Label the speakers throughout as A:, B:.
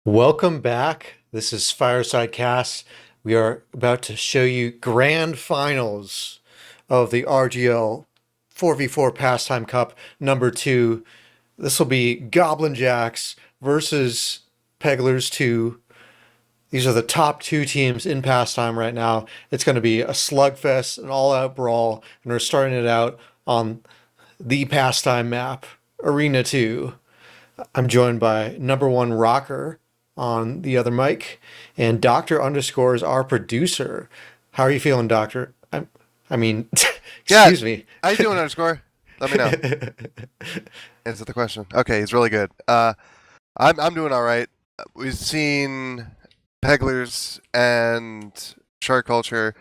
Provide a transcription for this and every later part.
A: Welcome back. This is Fireside Casts. We are about to show you grand finals of the RGL 4v4 Pastime Cup number 2. This will be Goblin Jacks versus Pegglers 2. These are the top two teams in Pastime right now. It's going to be a slugfest, an all-out brawl, and we're starting it out on the Pastime map, Arena 2. I'm joined by number one rocker on the other mic, and Doctor underscores our producer. How are you feeling, Doctor? I mean,
B: Yeah,
A: excuse me.
B: how you doing, underscore? Let me know. Answer the question. Okay, he's really good. I'm doing all right. We've seen Pegglers and Shark Culture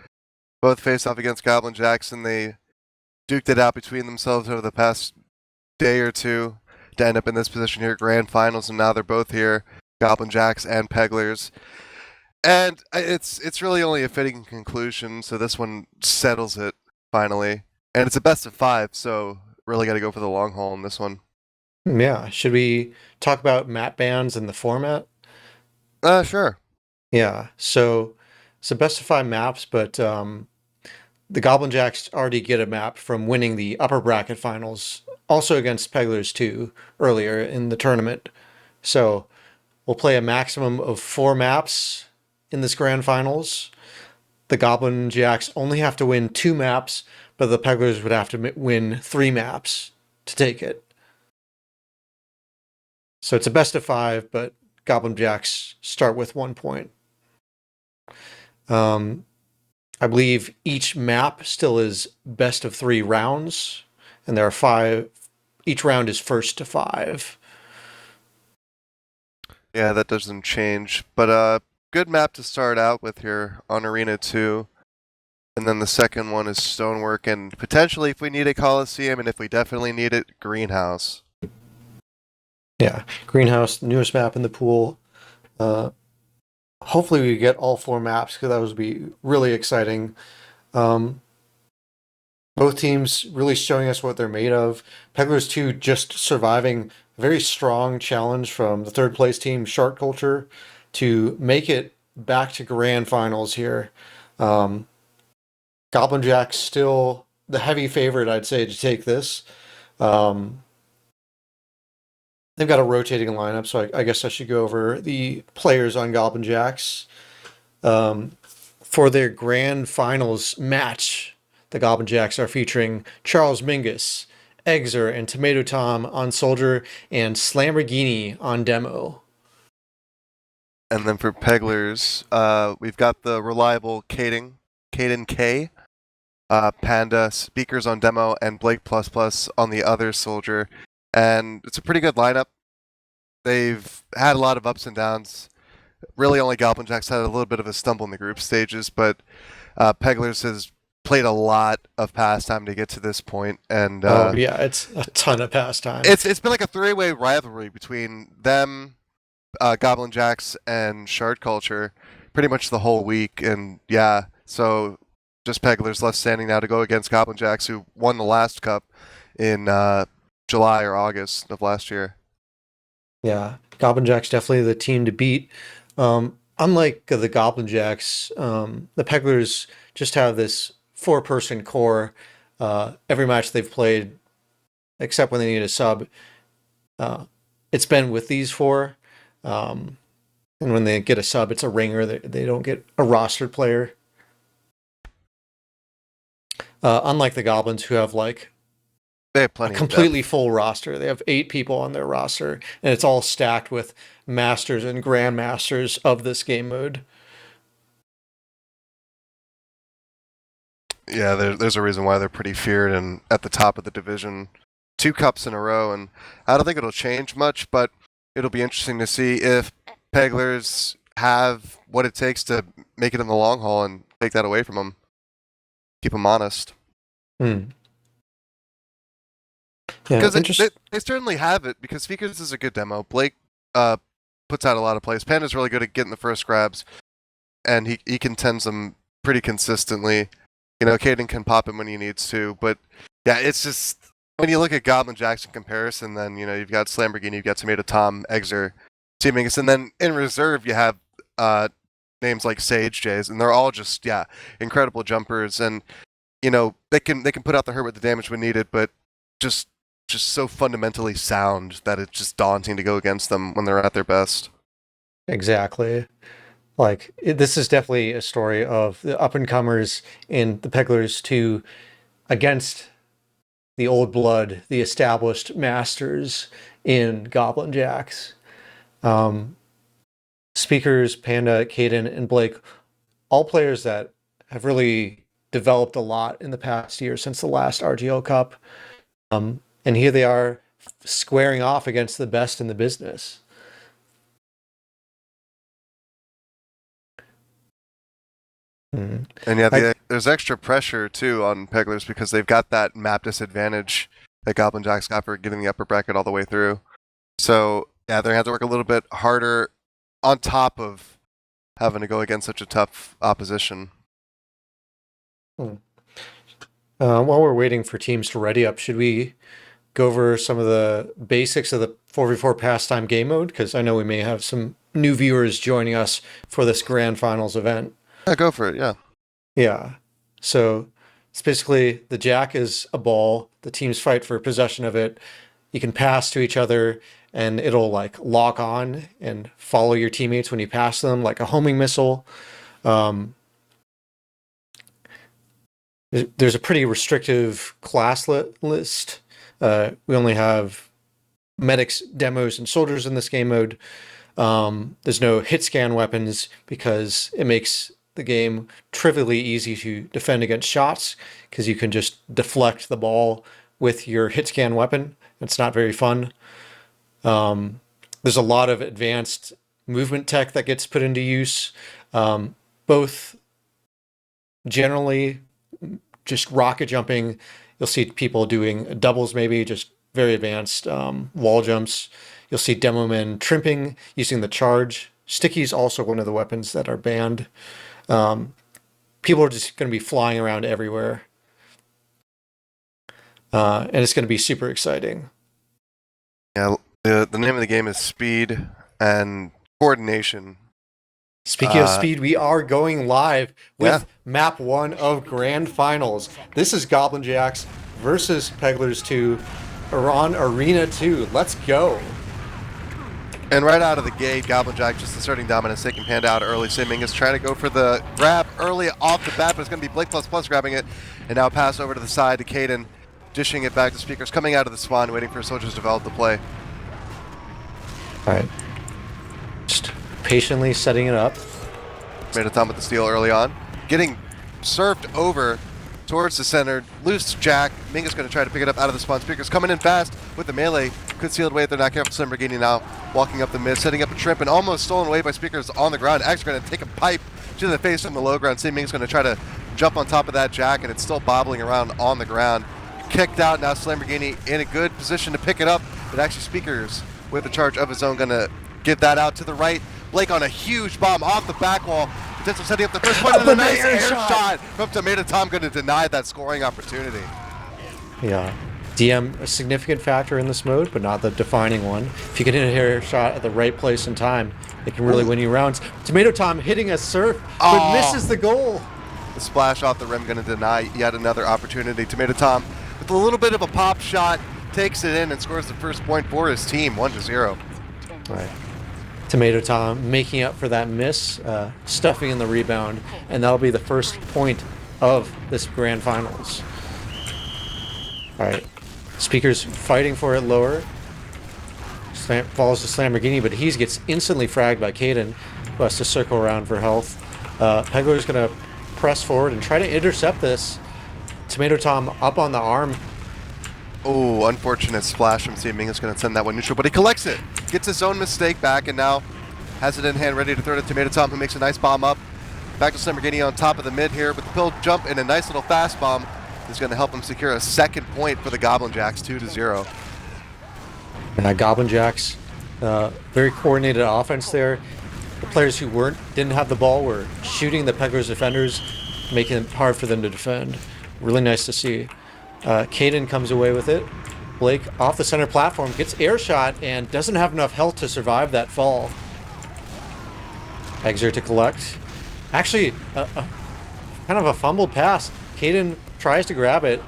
B: both face off against Goblin Jacks, and they duked it out between themselves over the past day or two to end up in this position here at Grand Finals, and now they're both here, Goblin Jacks and Pegglers. And it's really only a fitting conclusion, so this one settles it finally. And it's a best of 5, so really got to go for the long haul in this one.
A: Yeah, should we talk about map bans and the format?
B: Sure.
A: Yeah, so it's a best of 5 maps, but the Goblin Jacks already get a map from winning the upper bracket finals, also against Pegglers 2 earlier in the tournament. So we'll play a maximum of 4 maps in this grand finals. The Goblin Jacks only have to win 2 maps, but the Pegglers would have to win 3 maps to take it. So it's a best of 5, but Goblin Jacks start with 1 point. I believe each map still is best of 3 rounds, and there are 5. Each round is first to 5.
B: Yeah, that doesn't change. But good map to start out with here on Arena 2. And then the second one is Stonework, and potentially, if we need a Coliseum, and if we definitely need it, Greenhouse.
A: Yeah, Greenhouse, newest map in the pool. Hopefully we get all 4 maps because that would be really exciting. Both teams really showing us what they're made of. Pegglers 2 just surviving a very strong challenge from the third place team, Shark Culture, to make it back to grand finals here. Goblin Jack's still the heavy favorite, I'd say, to take this. They've got a rotating lineup, so I guess I should go over the players on Goblin Jacks. For their grand finals match, the Goblin Jacks are featuring Charles Mingus, Exer, and Tomato Tom on Soldier, and Slamborghini on Demo.
B: And then for Pegglers, we've got the reliable Caden K, Panda, Speakers on Demo, and Blake Plus Plus on the other Soldier. And it's a pretty good lineup. They've had a lot of ups and downs. Really, only Goblin Jacks had a little bit of a stumble in the group stages, but Pegglers has played a lot of pastime to get to this point, and
A: Oh yeah, it's a ton of pastime.
B: it's been like a three-way rivalry between them, Goblin Jacks, and Shard Culture, pretty much the whole week. And yeah, so just Pegglers left standing now to go against Goblin Jacks, who won the last cup in July or August of last year.
A: Yeah, Goblin Jacks definitely the team to beat. Unlike the Goblin Jacks, the Pegglers just have this 4-person core. Every match they've played, except when they need a sub, it's been with these 4. And when they get a sub, it's a ringer. They don't get a rostered player. Unlike the Goblins, who have like
B: They have
A: a
B: plenty of
A: completely
B: depth.
A: full roster. They have 8 people on their roster, and it's all stacked with masters and grandmasters of this game mode.
B: Yeah, there's a reason why they're pretty feared and at the top of the division. 2 cups in a row, and I don't think it'll change much, but it'll be interesting to see if Pegglers have what it takes to make it in the long haul and take that away from them. Keep them honest.
A: Hmm. Yeah,
B: Because
A: interesting.
B: they certainly have it, because Speakers is a good demo. Blake puts out a lot of plays. Panda's really good at getting the first grabs, and he contends them pretty consistently. You know, Caden can pop him when he needs to, but yeah, it's just when you look at Goblin Jacks in comparison, then you know you've got Slamborghini, you've got Tomato Tom, Exer. Mingus. And then in reserve, you have names like Sage Jays, and they're all just incredible jumpers. And they can put out the hurt with the damage when needed, but just so fundamentally sound that it's just daunting to go against them when they're at their best.
A: Exactly. Like, this is definitely a story of the up-and-comers in the Pegglers against the old blood, the established masters in Goblin Jacks. Speakers, Panda, Caden, and Blake, all players that have really developed a lot in the past year since the last RGL Cup. And here they are squaring off against the best in the business.
B: And there's extra pressure too on Pegglers because they've got that map disadvantage that Goblin Jacks got for getting the upper bracket all the way through. So they're gonna have to work a little bit harder on top of having to go against such a tough opposition.
A: While we're waiting for teams to ready up, should we go over some of the basics of the 4v4 pastime game mode? Because I know we may have some new viewers joining us for this grand finals event.
B: Yeah, go for it, yeah.
A: Yeah. So it's basically the jack is a ball. The teams fight for possession of it. You can pass to each other and it'll like lock on and follow your teammates when you pass them, like a homing missile. There's a pretty restrictive class list. We only have medics, demos, and soldiers in this game mode. There's no hit scan weapons because it makes the game trivially easy to defend against shots because you can just deflect the ball with your hit scan weapon. It's not very fun. There's a lot of advanced movement tech that gets put into use, both generally just rocket jumping. You'll see people doing doubles, maybe just very advanced wall jumps. You'll see demo men trimping using the charge. Sticky's also one of the weapons that are banned. People are just going to be flying around everywhere. And it's going to be super exciting.
B: Yeah, the name of the game is speed and coordination.
A: Speaking of speed, we are going live with map 1 of Grand Finals. This is Goblin Jacks versus Pegglers 2 on Arena 2. Let's go.
B: And right out of the gate, Goblin Jack just asserting dominance, taking Panda out early. Simming is trying to go for the grab early off the bat, but it's going to be Blake plus grabbing it. And now pass over to the side to Caden, dishing it back to Speakers, coming out of the spawn, waiting for soldiers to develop the play.
A: All right. Just patiently setting it up.
B: Made a ton with the steal early on. Getting surfed over towards the center. Loose Jack. Minga's going to try to pick it up out of the spawn. Speakers coming in fast with the melee. Good sealed away if they're not careful. Lamborghini now walking up the mid, setting up a trip and almost stolen away by Speakers on the ground. Actually going to take a pipe to the face from the low ground. Minga's going to try to jump on top of that Jack, and it's still bobbling around on the ground. Kicked out now. Lamborghini in a good position to pick it up, but actually Speakers with a charge of his own going to get that out to the right. Blake on a huge bomb off the back wall. Potential setting up the first point, and a nice air shot from Tomato Tom, going to deny that scoring opportunity.
A: Yeah. DM, a significant factor in this mode, but not the defining one. If you can hit a air shot at the right place and time, it can really win you rounds. Tomato Tom hitting a surf, but misses the goal.
B: The splash off the rim going to deny yet another opportunity. Tomato Tom with a little bit of a pop shot, takes it in and scores the first point for his team, 1-0.
A: Right. Tomato Tom making up for that miss, stuffing in the rebound, and that'll be the first point of this grand finals. All right, Speakers fighting for it lower. Falls to Lamborghini, but he gets instantly fragged by Caden, who has to circle around for health. Pegler's gonna press forward and try to intercept this. Tomato Tom up on the arm.
B: Oh, unfortunate splash from Seeming is going to send that one neutral, but he collects it. Gets his own mistake back and now has it in hand, ready to throw to Tomato Tom, who makes a nice bomb up. Back to Lamborghini on top of the mid here with the pill jump and a nice little fast bomb is going to help him secure a second point for the Goblin Jacks, 2-0.
A: Goblin Jacks, very coordinated offense there. The players who didn't have the ball were shooting the Pegglers defenders, making it hard for them to defend. Really nice to see. Caden comes away with it. Blake off the center platform, gets air shot, and doesn't have enough health to survive that fall. Pegglers to collect. Actually, kind of a fumbled pass. Caden tries to grab it,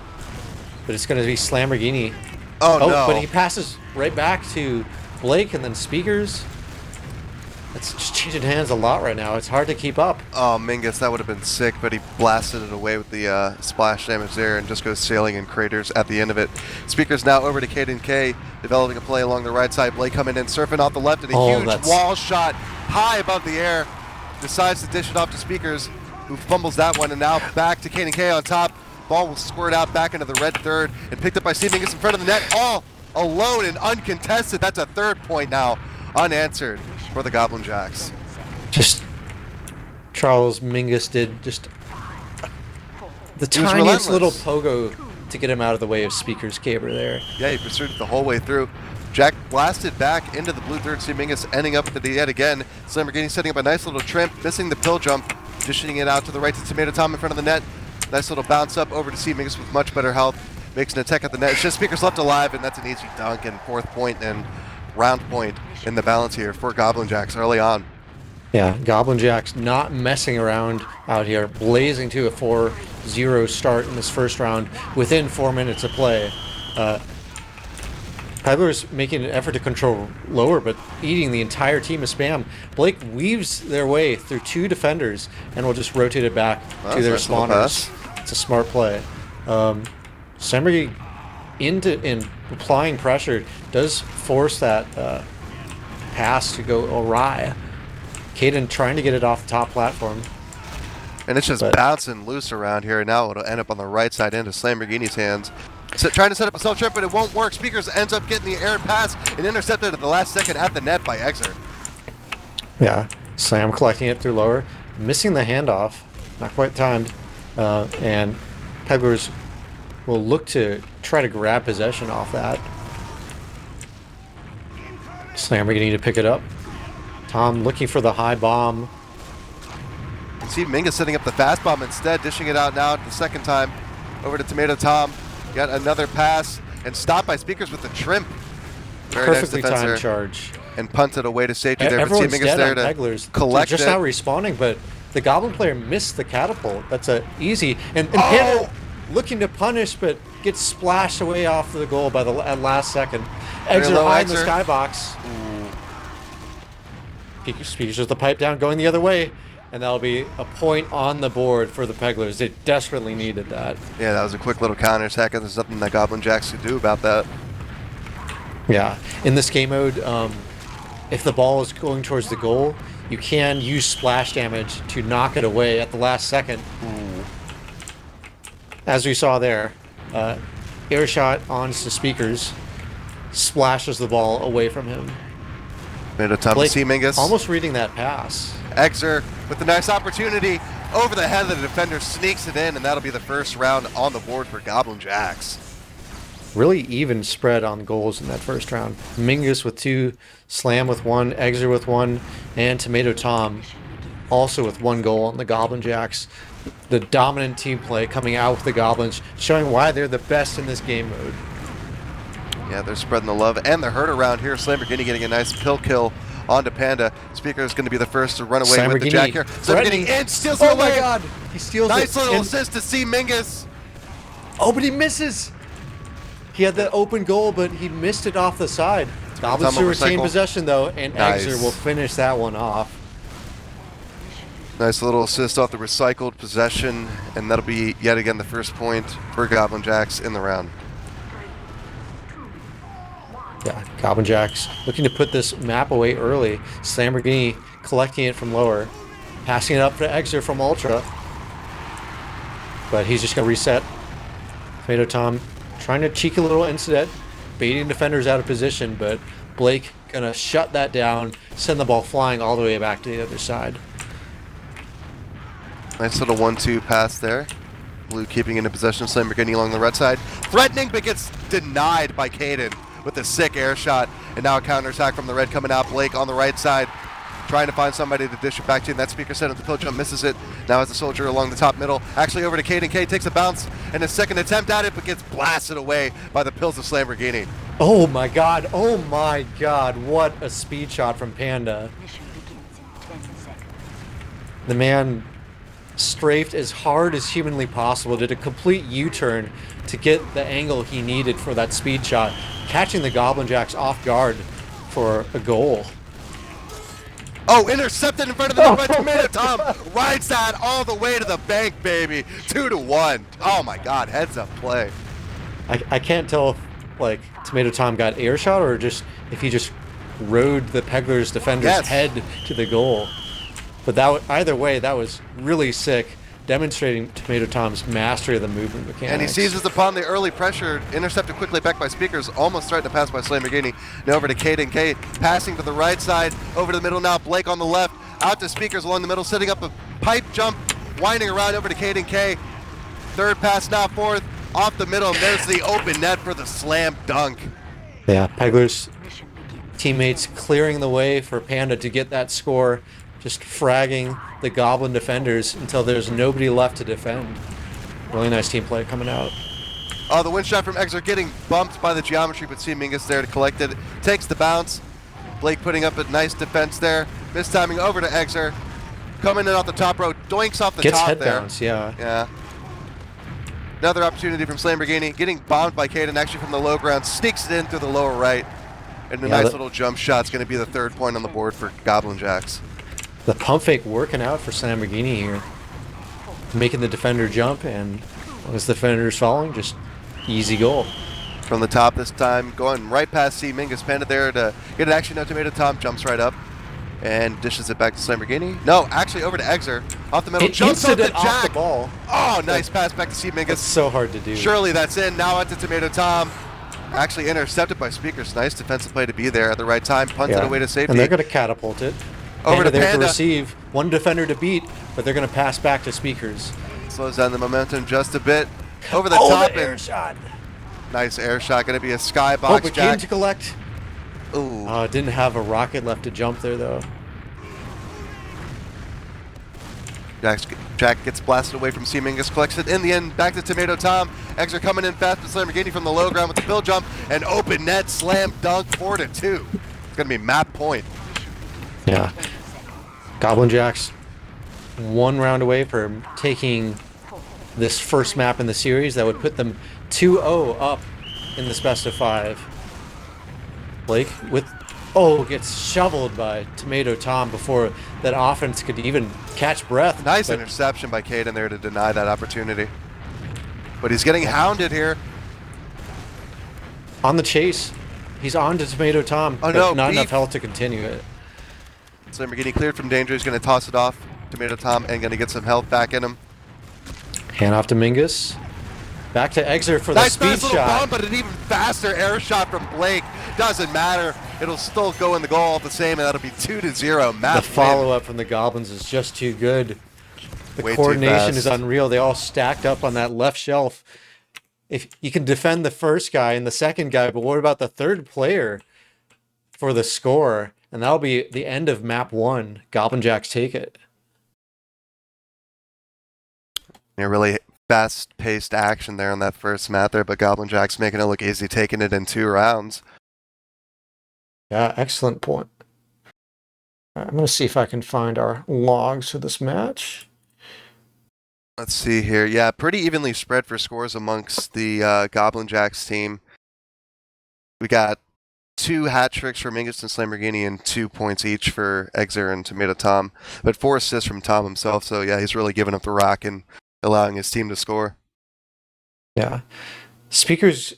A: but it's going to be Lamborghini.
B: Oh, no.
A: But he passes right back to Blake and then Speakers. It's just changing hands a lot right now. It's hard to keep up.
B: Oh, Mingus, that would have been sick, but he blasted it away with the splash damage there and just goes sailing in craters at the end of it. Speakers now over to Caden K, developing a play along the right side. Blake coming in, surfing off the left, and a huge wall shot high above the air. Decides to dish it off to Speakers, who fumbles that one, and now back to Caden K on top. Ball will squirt out back into the red third and picked up by Steve Mingus in front of the net, all alone and uncontested. That's a third point now, unanswered for the Goblin Jacks.
A: Just Charles Mingus did just the tiniest little pogo to get him out of the way of Speaker's caber there.
B: Yeah, he pursued it the whole way through. Jack blasted back into the blue third. Steve Mingus ending up at the yet again. Lamborghini setting up a nice little trimp, missing the pill jump, dishing it out to the right to Tomato Tom in front of the net. Nice little bounce up over to Steve Mingus with much better health. Makes an attack at the net. It's just Speakers left alive, and that's an easy dunk and fourth point and round point in the balance here for Goblin Jacks early on.
A: Yeah, Goblin Jacks not messing around out here, blazing to a 4-0 start in this first round within 4 minutes of play. Pegglers making an effort to control lower, but eating the entire team of spam. Blake weaves their way through two defenders and will just rotate it back to their spawners. It's a smart play. Semri in applying pressure does force that pass to go awry. Caden trying to get it off the top platform.
B: And it's just bouncing loose around here. Now it'll end up on the right side into Lamborghini's hands. So trying to set up a self trip, but it won't work. Speakers ends up getting the air pass and intercepted at the last second at the net by Exer.
A: Yeah, Slam collecting it through lower, missing the handoff, not quite timed, and Pegglers will look to try to grab possession off that. Slammer getting to pick it up. Tom looking for the high bomb.
B: See Mingus setting up the fast bomb instead, dishing it out now the second time over to Tomato Tom. Got another pass and stopped by Speakers with the trimp. Very
A: Perfectly
B: nice
A: timed charge.
B: And punted away to safety there.
A: Everyone's
B: but
A: dead
B: there
A: on
B: to
A: Pegglers.
B: collect
A: just
B: it.
A: now respawning, but the Goblin player missed the catapult. That's a easy. And Panda looking to punish, but gets splashed away off the goal by the last second. Exer high in the skybox. Speakers with the pipe down, going the other way. And that'll be a point on the board for the Pegglers. They desperately needed that.
B: Yeah, that was a quick little counter attack, and there's nothing that Goblin Jacks could do about that.
A: Yeah, in this game mode, if the ball is going towards the goal, you can use splash damage to knock it away at the last second. As we saw there, air shot onto Speakers, splashes the ball away from him.
B: Made a tough to see Mingus.
A: Almost reading that pass.
B: Exer with a nice opportunity over the head of the defender, sneaks it in, and that'll be the first round on the board for Goblin Jacks.
A: Really even spread on goals in that first round. Mingus with 2, Slam with 1, Exer with 1, and Tomato Tom also with 1 goal on the Goblin Jacks. The dominant team play coming out with the Goblins, showing why they're the best in this game mode.
B: Yeah, they're spreading the love and the hurt around here. Lamborghini getting a nice pill kill onto Panda. Speaker is going to be the first to run away with the jack here. Lamborghini in, steals it away.
A: Oh my god! He steals it.
B: Nice little assist to see Mingus.
A: Oh, but he misses! He had the open goal, but he missed it off the side. Goblins to retain possession, though, and Exer will finish that one off.
B: Nice little assist off the recycled possession, and that'll be yet again the first point for Goblin Jacks in the round.
A: Yeah, Goblin Jacks looking to put this map away early. Lamborghini collecting it from lower, passing it up to Exer from Ultra. But he's just going to reset. Tomato Tom trying to cheek a little incident, baiting defenders out of position, but Blake going to shut that down, send the ball flying all the way back to the other side.
B: Nice little 1-2 pass there. Blue keeping into possession, Lamborghini along the right side. Threatening, but gets denied by Caden with a sick air shot. And now a counter attack from the red coming out. Blake on the right side. trying to find somebody to dish it back to, and that Speaker set up the pill jump, misses it. Now has the soldier along the top middle, actually over to Cade, and Cade takes a bounce and a second attempt at it, but gets blasted away by the pills of Lamborghini.
A: Oh my god, what a speed shot from Panda. The man strafed as hard as humanly possible, did a complete U-turn to get the angle he needed for that speed shot, catching the Goblin Jacks off guard for a goal.
B: Oh, intercepted in front of the net by Tomato Tom. Rides that all the way to the bank, baby. 2-1. Oh my god, heads up play.
A: I can't tell if like Tomato Tom got air shot or just if he just rode the Pegglers defender's head to the goal. But either way, that was really sick, demonstrating Tomato Tom's mastery of the movement mechanics.
B: And he seizes upon the early pressure, intercepted quickly back by Speakers, almost threatened to pass by Lamborghini. Now over to Cade, and Cade passing to the right side, over to the middle now, Blake on the left, out to Speakers along the middle, setting up a pipe jump, winding around over to Cade and K. Third pass now fourth, off the middle, and there's the open net for the slam dunk.
A: Yeah, Pegglers teammates clearing the way for Panda to get that score, just fragging the Goblin defenders until there's nobody left to defend. Really nice team play coming out.
B: Oh, the wind shot from Exer getting bumped by the geometry, but Mingus there to collect it. Takes the bounce. Blake putting up a nice defense there. Mistiming over to Exer. Coming in off the top row, doinks off the
A: Gets
B: top
A: head
B: there.
A: bounce, yeah.
B: Yeah. Another opportunity from Lamborghini, getting bombed by Caden actually from the low ground, sneaks it in through the lower right. And a nice little jump shot's going to be the third point on the board for Goblin Jacks.
A: The pump fake working out for Lamborghini here. Making the defender jump, and as the defender's falling, just easy goal.
B: From the top this time, going right past C. Mingus, Panda there to get it. Actually, no, Tomato Tom jumps right up and dishes it back to Lamborghini. No, actually over to Exer. Off the middle, jumps up the
A: off the
B: Jack.
A: ball.
B: Oh, nice pass back to C. Mingus.
A: It's so hard to do.
B: Surely that's in. Now onto Tomato Tom. Actually intercepted by Speakers. Nice defensive play to be there at the right time. Punted away to safety.
A: And they're going to catapult it.
B: Over to
A: there
B: Panda.
A: to receive. One defender to beat, but they're going to pass back to Speakers.
B: Slows down the momentum just a bit. Over the top.
A: The air shot.
B: Nice air shot. Going to be a skybox.
A: Oh, but
B: Jack.
A: came to collect.
B: Ooh.
A: Didn't have a rocket left to jump there, though.
B: Jack gets blasted away from C. Mingus, collects it in the end, back to Tomato Tom. Exer coming in fast with Lamborghini from the low ground with the pill jump, and open net, slam dunk, 4-2. It's going to be map point.
A: Yeah. Goblin Jacks one round away from taking this first map in the series that would put them 2-0 up in this best of 5. Blake gets shoveled by Tomato Tom before that offense could even catch breath.
B: Nice interception by Caden there to deny that opportunity. But he's getting hounded here.
A: On the chase. He's on to Tomato Tom, but not enough health to continue it.
B: Lamborghini cleared from danger. He's going to toss it off. Tomato Tom and going to get some health back in him.
A: Hand off to Mingus. Back to Exer for the speed shot.
B: Bomb, but an even faster air shot from Blake. Doesn't matter. It'll still go in the goal the same, and that'll be 2-0.
A: The follow-up from the Goblins is just too good. The
B: Way
A: coordination is unreal. They all stacked up on that left shelf. If you can defend the first guy and the second guy, but what about the third player for the score? And that'll be the end of map 1. Goblin Jacks take it.
B: Yeah, really fast-paced action there on that first map there, but Goblin Jacks making it look easy, taking it in 2 rounds.
A: Yeah, excellent point. I'm going to see if I can find our logs for this match.
B: Let's see here. Yeah, pretty evenly spread for scores amongst the Goblin Jacks team. We got 2 hat tricks for Mingus and Lamborghini and 2 points each for Exer and Tomato Tom, but 4 assists from Tom himself. So yeah, he's really giving up the rock and allowing his team to score.
A: Yeah. Speakers,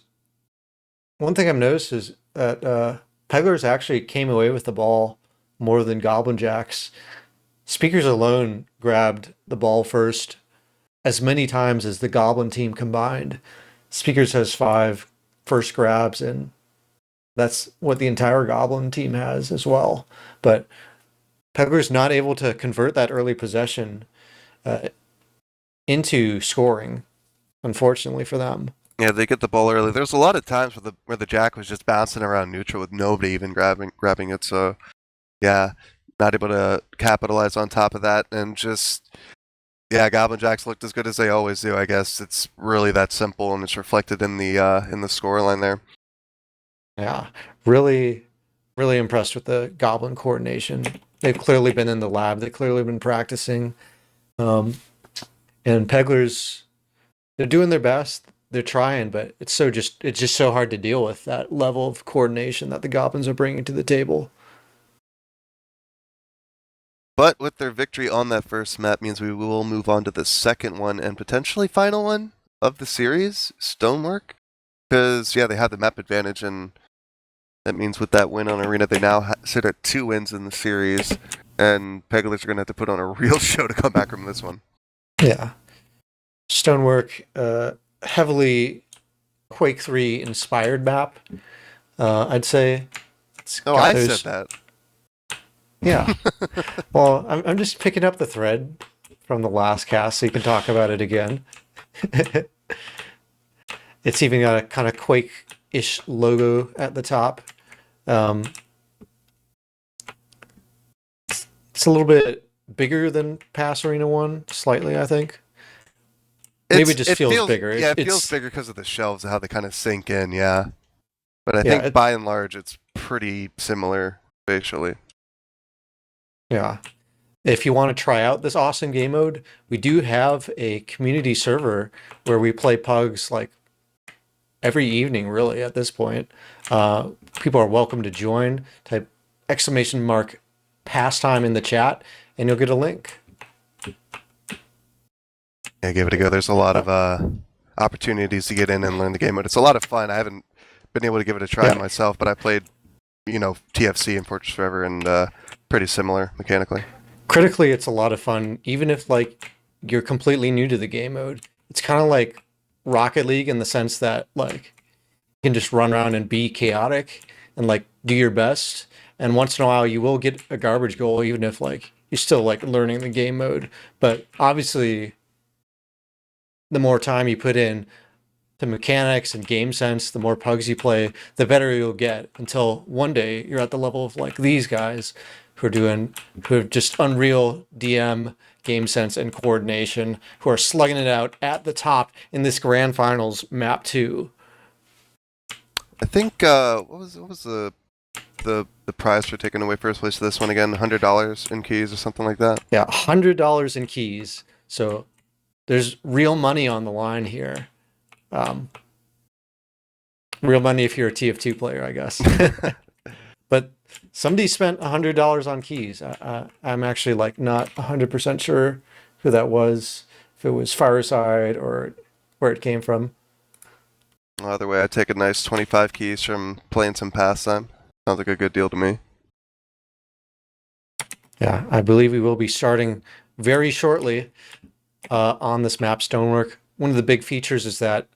A: one thing I've noticed is that Pegglers actually came away with the ball more than Goblin Jacks. Speakers alone grabbed the ball first as many times as the Goblin team combined. Speakers has 5 first grabs, and that's what the entire Goblin team has as well. But Pegglers not able to convert that early possession into scoring, unfortunately for them.
B: Yeah, they get the ball early. There's a lot of times where the Jack was just bouncing around neutral with nobody even grabbing it. So, yeah, not able to capitalize on top of that, and just yeah, Goblin Jacks looked as good as they always do. I guess it's really that simple, and it's reflected in the scoreline there.
A: Yeah, really, really impressed with the Goblin coordination. They've clearly been in the lab. They've clearly been practicing. Um, and Pegglers, they're doing their best. They're trying, but it's just so hard to deal with that level of coordination that the Goblins are bringing to the table.
B: But with their victory on that first map means we will move on to the second one and potentially final one of the series, Stonework. Because, yeah, they have the map advantage, and that means with that win on Arena, they now sit at 2 wins in the series, and Pegglers are going to have to put on a real show to come back from this one.
A: Yeah. Stonework, heavily Quake 3 inspired map, I'd say.
B: I said that.
A: Yeah. Well, I'm just picking up the thread from the last cast so you can talk about it again. It's even got a kind of Quake-ish logo at the top. It's a little bit bigger than Pass Arena 1, slightly, I think. Maybe it just feels bigger.
B: It feels bigger because of the shelves and how they kind of sink in, yeah. But I think by and large, it's pretty similar facially.
A: Yeah. If you want to try out this awesome game mode, we do have a community server where we play pugs like every evening, really, at this point. People are welcome to join. Type !pastime in the chat, and you'll get a link.
B: Yeah, give it a go. There's a lot of opportunities to get in and learn the game mode. It's a lot of fun. I haven't been able to give it a try myself, but I played, TFC and Fortress Forever, and pretty similar mechanically.
A: Critically, it's a lot of fun, even if like you're completely new to the game mode. It's kind of like Rocket League in the sense that like you can just run around and be chaotic and like do your best. And once in a while, you will get a garbage goal, even if like you're still like learning the game mode. But obviously, the more time you put in to mechanics and game sense, the more pugs you play, the better you'll get, until one day you're at the level of like these guys who have just unreal DM, game sense, and coordination, who are slugging it out at the top in this grand finals map 2.
B: I think what was the prize for taking away first place to this one again? $100 in keys or something like that?
A: Yeah, $100 in keys. So there's real money on the line here. Real money if you're a TF2 player, I guess. But somebody spent $100 on keys. I'm actually like not 100% sure who that was, if it was Fireside or where it came from.
B: Either way, I'd take a nice 25 keys from playing some pastime. Sounds like a good deal to me.
A: Yeah, I believe we will be starting very shortly on this map, Stonework. One of the big features is that,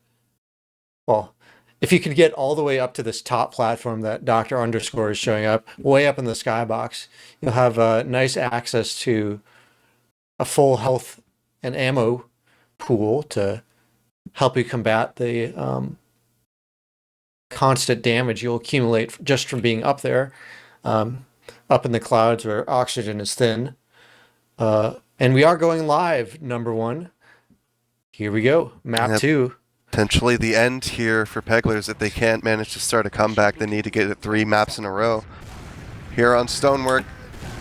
A: well, if you can get all the way up to this top platform that Dr. Underscore is showing up, way up in the skybox, you'll have nice access to a full health and ammo pool to help you combat the constant damage you'll accumulate just from being up there, up in the clouds where oxygen is thin. And we are going live, number 1. Here we go, map 2.
B: Potentially the end here for Pegglers. If they can't manage to start a comeback, they need to get it 3 maps in a row. Here on Stonework,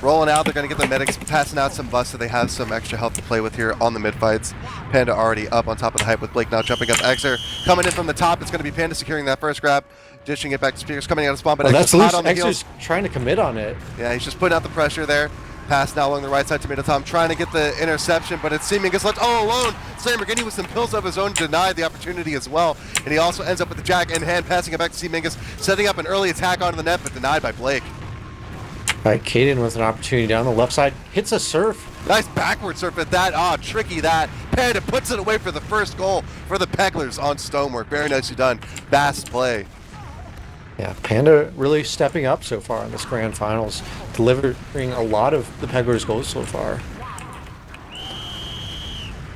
B: rolling out, they're going to get the medics passing out some busts so they have some extra health to play with here on the mid fights. Panda already up on top of the hype with Blake now jumping up. Exer coming in from the top. It's going to be Panda securing that first grab, dishing it back to Spears, coming out of spawn, but
A: that's loose.
B: On the
A: Exer's trying to commit on it.
B: Yeah, he's just putting out the pressure there. Pass now along the right side to Tomato Tom, trying to get the interception, but it's seeming gets left all alone. Slammergini with some pills of his own denied the opportunity as well, and he also ends up with the jack in hand, passing it back to C. Mingus, setting up an early attack onto the net, but denied by Blake.
A: All right, Caden with an opportunity down the left side, hits a surf.
B: Nice backward surf at that. Tricky that. Panda puts it away for the first goal for the Pegglers on Stonework. Very nicely done. Fast play.
A: Yeah, Panda really stepping up so far in this grand finals, delivering a lot of the Pegglers' goals so far.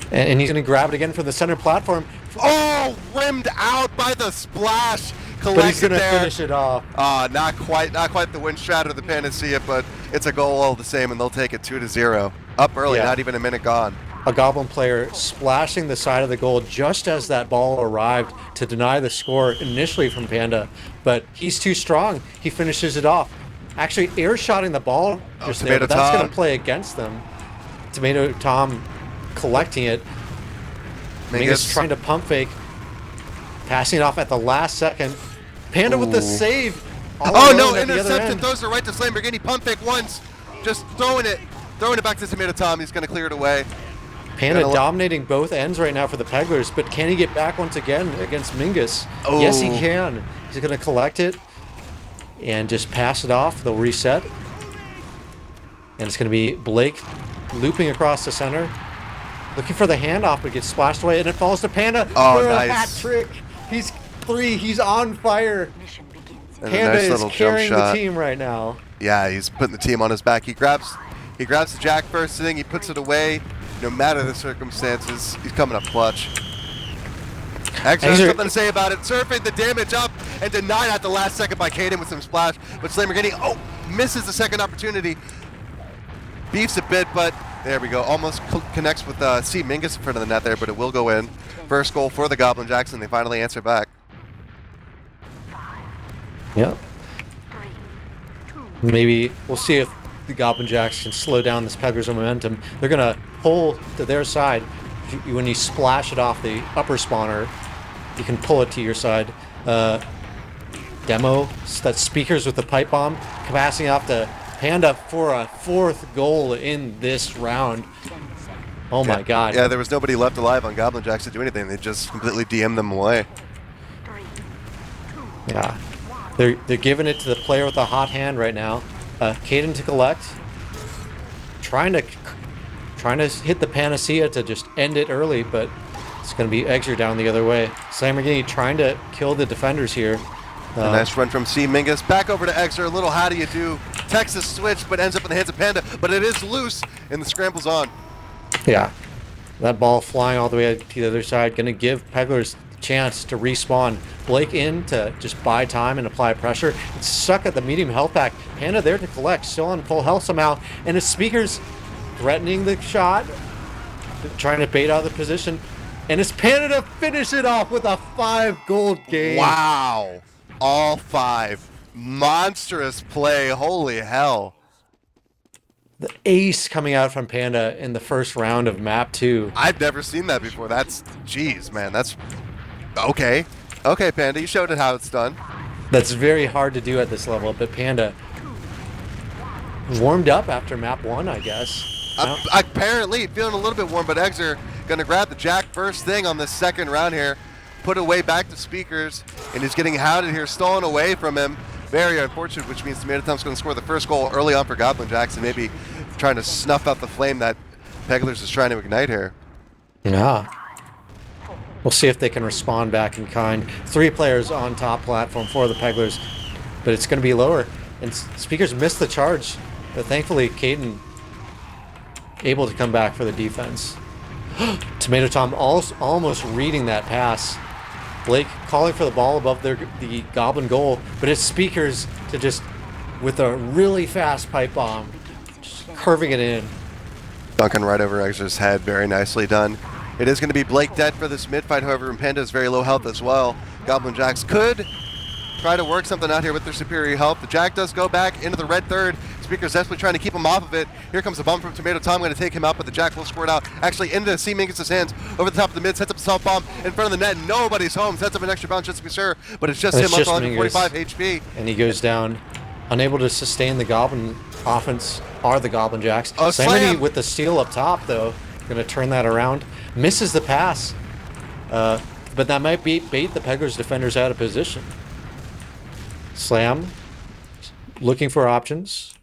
A: And he's going to grab it again from the center platform.
B: Oh, rimmed out by the splash.
A: but he's
B: collects it
A: gonna
B: there.
A: finish it off.
B: Not quite the win strat or the panacea, but it's a goal all the same, and they'll take it 2-0. Up early,
A: Yeah.
B: not even a minute gone.
A: A Goblin player splashing the side of the goal just as that ball arrived to deny the score initially from Panda, but he's too strong. He finishes it off. Actually, air-shotting the ball just there,
B: Tomato
A: but that's going
B: Tom.
A: to play against them. Tomato Tom collecting it. Mingus trying to pump fake. Passing it off at the last second. Panda with the save.
B: Oh no, intercepted. Throws it right to Lamborghini. Pump fake once. Just throwing it back to Tomato Tom. He's going to clear it away.
A: Panda dominating both ends right now for the Pegglers, but can he get back once again against Mingus?
B: Oh.
A: Yes, he can. He's going to collect it and just pass it off. They'll reset. And it's going to be Blake looping across the center. Looking for the handoff, but gets splashed away, and it falls to Panda for a hat trick. He's 3. He's on fire. Panda is carrying the team right now.
B: Yeah, he's putting the team on his back. He grabs the jack first thing. He puts it away. No matter the circumstances, he's coming up clutch. Extra something to say about it. Surfing the damage up and denied at the last second by Caden with some splash. But Lamborghini, misses the second opportunity. Beefs a bit, but there we go. Almost connects with C. Mingus in front of the net there, but it will go in. First goal for the Goblin Jackson. They finally answer back.
A: Yep. Maybe we'll see if the Goblin Jacks can slow down this Pegglers momentum. They're going to pull to their side. When you splash it off the upper spawner, you can pull it to your side. Demo, that's Speakers with the pipe bomb, passing off to Panda for a 4th goal in this round. Oh my god.
B: Yeah, there was nobody left alive on Goblin Jacks to do anything. They just completely DM'd them away.
A: Yeah. They're giving it to the player with the hot hand right now. Caden to collect. Trying to hit the panacea to just end it early, but it's going to be Exer down the other way. Lamborghini trying to kill the defenders here.
B: A nice run from C. Mingus. Back over to Exer. A little how do you do. Texas switch, but ends up in the hands of Panda. But it is loose, and the scramble's on.
A: Yeah. That ball flying all the way to the other side. Going to give Pegglers a chance to respawn. Blake in to just buy time and apply pressure. It's stuck at the medium health pack. Panda there to collect. Still on full health somehow. And his Speakers threatening the shot. Trying to bait out of the position. And it's Panda to finish it off with a 5-goal game.
B: Wow. All 5. Monstrous play. Holy hell.
A: The ace coming out from Panda in the first round of map 2.
B: I've never seen that before. Jeez, man. That's okay. Okay, Panda, you showed it how it's done.
A: That's very hard to do at this level, but Panda warmed up after map 1, I guess.
B: Apparently, feeling a little bit warm, but Exer going to grab the jack first thing on this second round here. Put away back to Speakers, and he's getting hounded here, stolen away from him. Very unfortunate, which means Tomato Tom's going to score the first goal early on for Goblin Jackson, maybe trying to snuff out the flame that Pegglers is trying to ignite here.
A: Yeah. We'll see if they can respond back in kind. 3 players on top platform for the Pegglers, but it's going to be lower. And Speakers missed the charge, but thankfully Caden able to come back for the defense. Tomato Tom almost reading that pass. Blake calling for the ball above the Goblin goal, but it's Speakers to just, with a really fast pipe bomb, just curving it in.
B: Dunking right over Exer's head, very nicely done. It is going to be Blake dead for this mid-fight, however, and Panda is very low health as well. Goblin Jacks could try to work something out here with their superior health. The Jack does go back into the red third. Speakers desperately trying to keep him off of it. Here comes a bump from Tomato Tom, going to take him out, but the Jack will squirt out. Actually into C. Mingus' hands, over the top of the mid, sets up a self-bomb in front of the net. Nobody's home, sets up an extra bounce just to be sure, but it's just him on 145 HP.
A: And he goes down, unable to sustain the Goblin offense, are the Goblin Jacks. Samity with the steal up top, though, going to turn that around. Misses the pass, but that might bait the Pegglers defenders out of position. Slam, looking for options.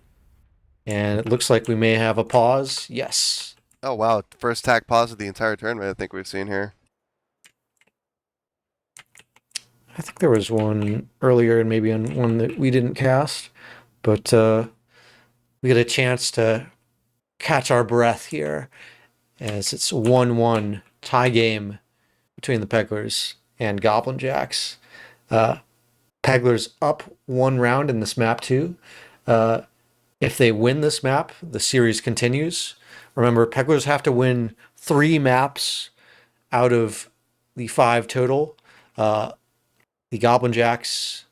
A: And it looks like we may have a pause. Yes.
B: Oh, wow. First tag pause of the entire tournament I think we've seen here.
A: I think there was one earlier and maybe one that we didn't cast. But we get a chance to catch our breath here as it's 1-1 tie game between the Pegglers and Goblin Jacks. Pegglers up 1 round in this map too. If they win this map, the series continues. Remember, Pegglers have to win 3 maps out of the 5 total. The Goblin Jacks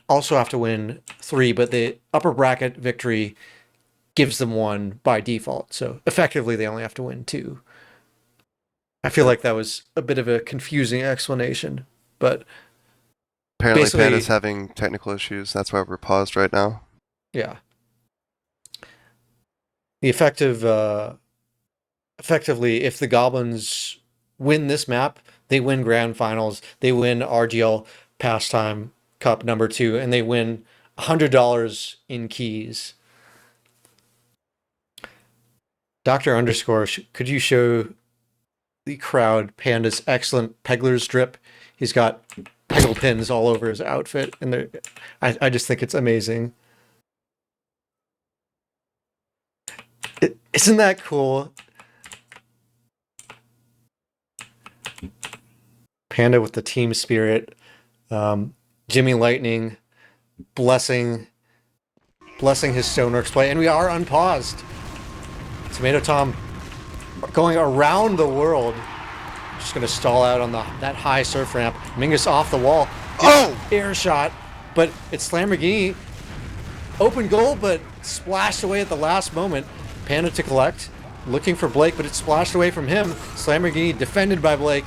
A: also have to win 3, but the upper bracket victory gives them 1 by default. So effectively, they only have to win 2. I feel like that was a bit of a confusing explanation, but
B: Apparently,
A: basically,
B: Panda's having technical issues. That's why we're paused right now.
A: yeah. The effectively, if the Goblins win this map, they win grand finals, they win RGL Pastime Cup number 2, and they win $100 in keys. Dr. Underscore, could you show the crowd Panda's excellent Pegglers drip? He's got Peggle pins all over his outfit, and I just think it's amazing. Isn't that cool? Panda with the team spirit. Jimmy Lightning blessing his Stoneworks play, and we are unpaused. Tomato Tom going around the world. Just going to stall out on that high surf ramp. Mingus off the wall.
B: Oh!
A: Air shot, but it's Lamborghini. Open goal, but splashed away at the last moment. Panda to collect. Looking for Blake, but it's splashed away from him. Lamborghini defended by Blake.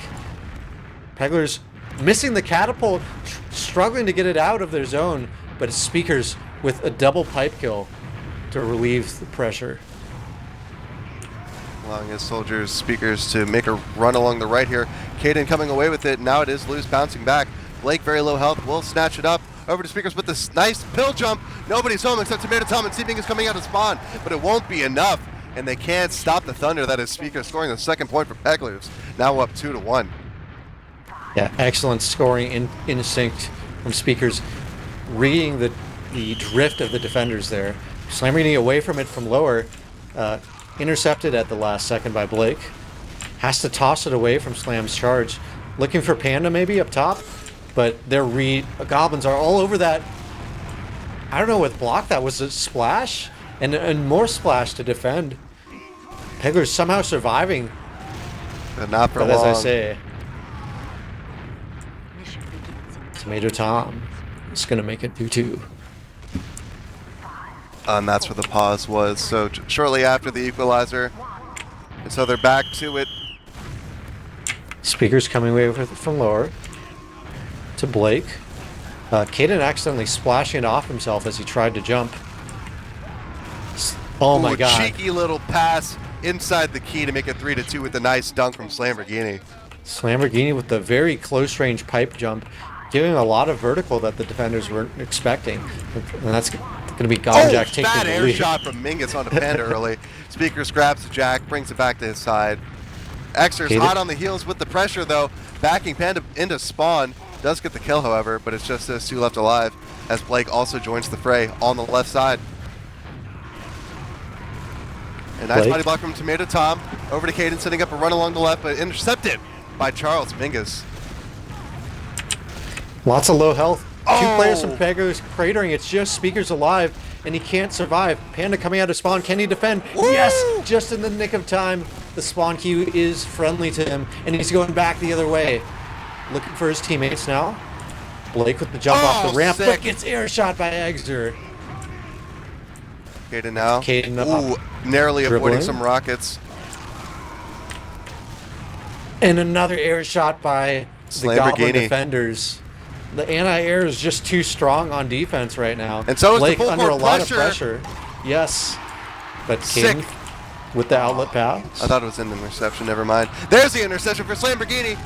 A: Pegglers missing the catapult, struggling to get it out of their zone, but it's Speakers with a double pipe kill to relieve the pressure.
B: Allowing his soldiers, Speakers, to make a run along the right here. Caden coming away with it. Now it is loose, bouncing back. Blake, very low health, will snatch it up. Over to Speakers with this nice pill jump. Nobody's home except Tomato Tom, and Seeming is coming out of spawn, but it won't be enough. And they can't stop the thunder. That is Speakers scoring the second point for Pegglers. Now up 2-1.
A: Yeah, excellent scoring instinct from Speakers, reading the drift of the defenders there. Lamborghini away from it from lower. Intercepted at the last second by Blake. Has to toss it away from Slam's charge. Looking for Panda maybe up top, but their Goblins are all over that. I don't know what block that was. A splash and more splash to defend. Pegglers somehow surviving.
B: But not for
A: But
B: long.
A: as I say, Tomato Tom is going to make it 2-2.
B: And that's where the pause was. So shortly after the equalizer. And so they're back to it.
A: Speakers coming away from lower to Blake. Caden accidentally splashing it off himself as he tried to jump. Oh my god.
B: Cheeky little pass inside the key to make it 3-2 with a nice dunk from Lamborghini.
A: Lamborghini with the very close range pipe jump, giving a lot of vertical that the defenders weren't expecting. And that's going to be Goblin Jack taking
B: bad
A: the
B: air
A: lead.
B: shot from Mingus onto Panda early. Speakers grabs the Jack, brings it back to his side. Exer's
A: Caden.
B: hot on the heels with the pressure though, backing Panda into spawn. Does get the kill, however, but it's just those 2 left alive as Blake also joins the fray on the left side. A nice
A: Blake.
B: body block from Tomato Tom. Over to Caden, setting up a run along the left, but intercepted by Charles Mingus.
A: Lots of low health. 2
B: Oh!
A: players from Pegglers cratering. It's just Speakers alive, and he can't survive. Panda coming out of spawn. Can he defend?
B: Woo!
A: Yes! Just in the nick of time. The spawn queue is friendly to him, and he's going back the other way. Looking for his teammates now. Blake with the jump off the ramp,
B: sick.
A: but gets air shot by Exer.
B: Caden now.
A: Caden up.
B: Ooh, narrowly
A: Dribbling.
B: avoiding some rockets.
A: And another air shot by the
B: Lamborghini.
A: Goblin defenders. The anti-air is just too strong on defense right now.
B: And so is the
A: Blake
B: full
A: under a
B: court
A: lot of
B: pressure.
A: pressure. Yes. But
B: Sick.
A: Caden with the outlet pass.
B: I thought it was an interception, never mind. There's the interception for Lamborghini.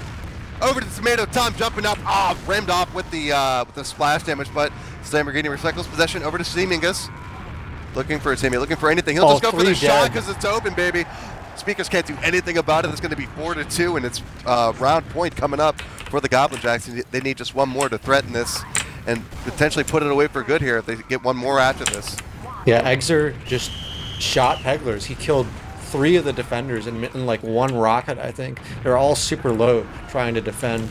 B: Over to Tomato Tom, jumping up, rimmed off with the splash damage, but Lamborghini recycles possession over to Seemingus. Looking for a teammate, looking for anything. He'll just go for the
A: 3
B: shot
A: dead.
B: because it's open, baby. Speakers can't do anything about it. It's going to be 4-2, and it's round point coming up for the Goblin Jacks. They need just one more to threaten this and potentially put it away for good here if they get one more after this.
A: Yeah, Exer just shot Pegglers. He killed 3 of the defenders in like 1 rocket, I think. They're all super low trying to defend.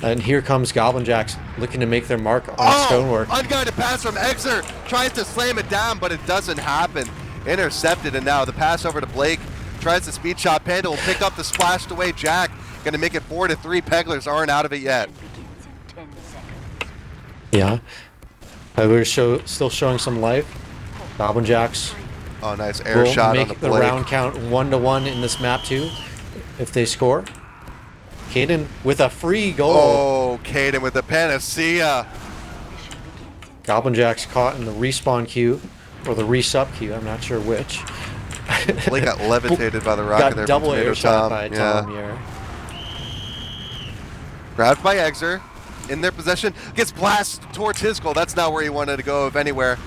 A: And here comes Goblin Jacks looking to make their mark on
B: Oh!
A: Stonework.
B: Unguided pass from Exer. Tries to slam it down, but it doesn't happen. Intercepted, and now the pass over to Blake. Tries the speed shot. Panda will pick up the splashed away Jack. Going to make it 4-3. Pegglers aren't out of it yet.
A: Yeah. Pegglers still showing some life. Goblin Jacks
B: Oh, nice air shot on the
A: make the
B: Blake.
A: round count 1-1 in this map too, if they score. Caden with a free goal.
B: Oh, Caden with the panacea.
A: Goblin Jacks caught in the respawn queue, or the resup queue, I'm not sure which.
B: Blake got levitated by the rocket there.
A: Got double
B: from Tomato
A: air shot
B: Tom.
A: by Tom here.
B: Grabbed by Exer. In their possession. Gets blasted towards his goal. That's not where he wanted to go, if anywhere.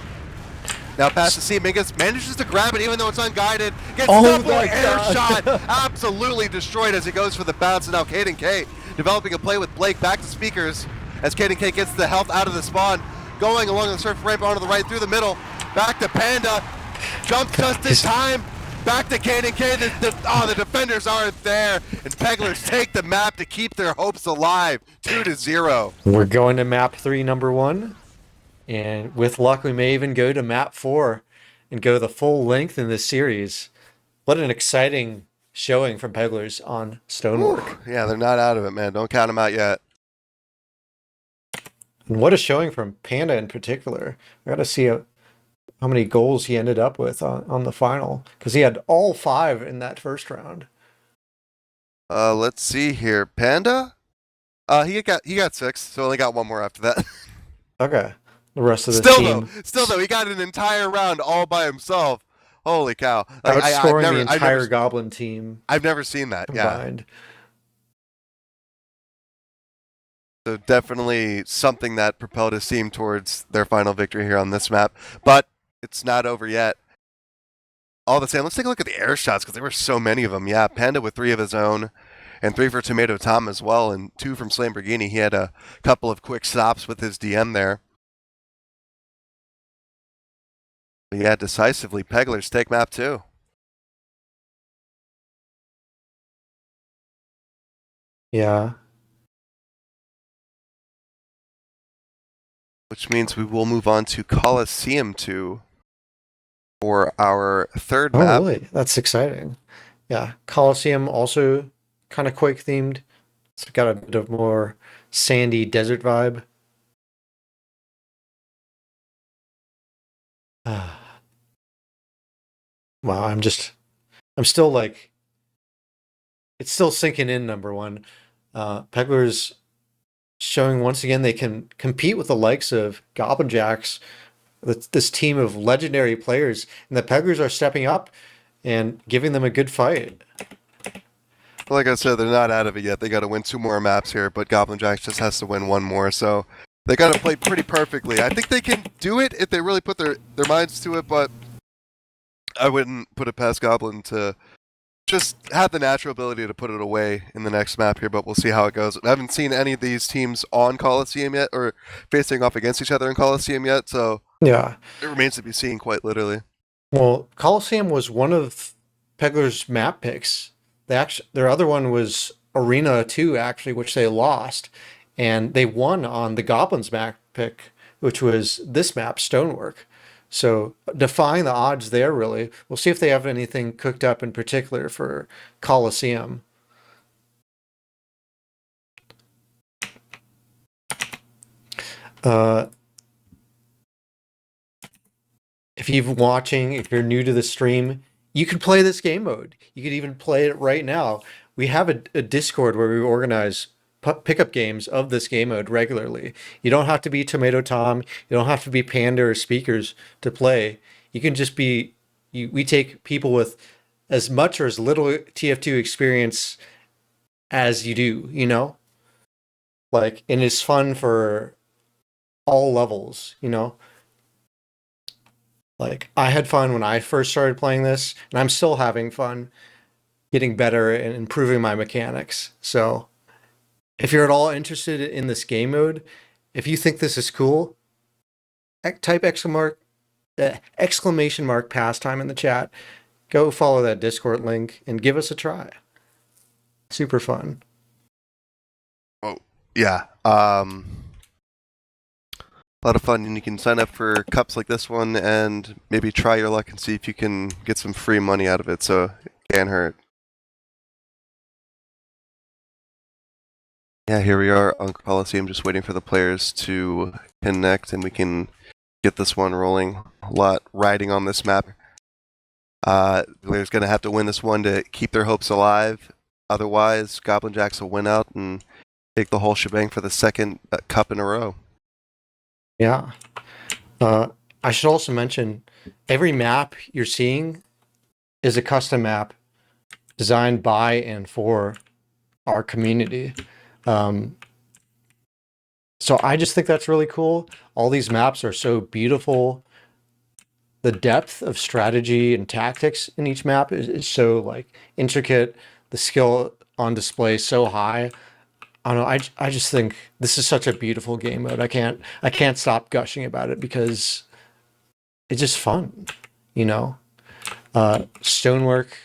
B: Now pass to C. Mingus manages to grab it even though it's unguided. Gets double air shot. Absolutely destroyed as he goes for the bounce. And now Caden K developing a play with Blake back to speakers as Caden K gets the health out of the spawn. Going along the surf ramp onto the right through the middle. Back to Panda. Jump just in time. Back to Caden K. The defenders aren't there. And Pegglers take the map to keep their hopes alive. 2-0.
A: We're going to map 3, number 1. And with luck, we may even go to map 4 and go the full length in this series. What an exciting showing from Pegglers on Stonework.
B: Yeah, they're not out of it, man. Don't count them out yet.
A: And what a showing from Panda in particular. I got to see how many goals he ended up with on the final, because he had all 5 in that first round.
B: Let's see here. Panda? He got 6, so only got 1 more after that.
A: Okay. The rest of the team.
B: Still though, he got an entire round all by himself. Holy cow.
A: Outscoring the entire Goblin team.
B: I've never seen that,
A: combined.
B: So definitely something that propelled his team towards their final victory here on this map. But it's not over yet. All the same, let's take a look at the air shots because there were so many of them. Yeah, Panda with 3 of his own and 3 for Tomato Tom as well, and 2 from Slamborghini. He had a couple of quick stops with his DM there. But yeah, decisively, Pegglers take map 2.
A: Yeah.
B: Which means we will move on to Coliseum 2 for our third map.
A: Oh, really? That's exciting. Yeah. Coliseum also kind of Quake themed. It's got a bit of more sandy desert vibe. Wow, I'm still like, it's still sinking in, number 1. Pegglers showing once again they can compete with the likes of Goblin Jacks, this team of legendary players, and the Pegglers are stepping up and giving them a good fight.
B: Like I said, they're not out of it yet. They got to win 2 more maps here, but Goblin Jacks just has to win 1 more, so they got to play pretty perfectly. I think they can do it if they really put their minds to it, but I wouldn't put it past Goblin to just have the natural ability to put it away in the next map here, but we'll see how it goes. I haven't seen any of these teams on Coliseum yet, or facing off against each other in Coliseum yet, so
A: yeah,
B: it remains to be seen quite literally.
A: Well, Coliseum was one of Pegglers' map picks. Their other one was Arena 2, actually, which they lost, and they won on the Goblins map pick, which was this map, Stonework. So defying the odds there, really. We'll see if they have anything cooked up in particular for Coliseum. If you're new to the stream, you could play this game mode. You could even play it right now. We have a Discord where we organize pickup games of this game mode regularly. You don't have to be Tomato Tom. You don't have to be Panda or Speakers to play. You can just be. We take people with as much or as little TF2 experience as you do. You know, like, and it's fun for all levels. You know. Like, I had fun when I first started playing this, and I'm still having fun getting better and improving my mechanics. So if you're at all interested in this game mode, if you think this is cool, type exclamation mark pastime in the chat. Go follow that Discord link and give us a try. Super fun.
B: Oh, Yeah. A lot of fun, and you can sign up for cups like this one and maybe try your luck and see if you can get some free money out of it, so it can't hurt. Yeah, here we are on Coliseum, just waiting for the players to connect, and we can get this one rolling. A lot riding on this map. Players going to have to win this one to keep their hopes alive. Otherwise, Goblin Jacks will win out and take the whole shebang for the second cup in a row.
A: Yeah. I should also mention every map you're seeing is a custom map designed by and for our community. So I just think that's really cool. All these maps are so beautiful. The depth of strategy and tactics in each map is so like intricate. The skill on display is so high. I don't know. I just think this is such a beautiful game mode. I can't stop gushing about it because it's just fun, you know. Stonework,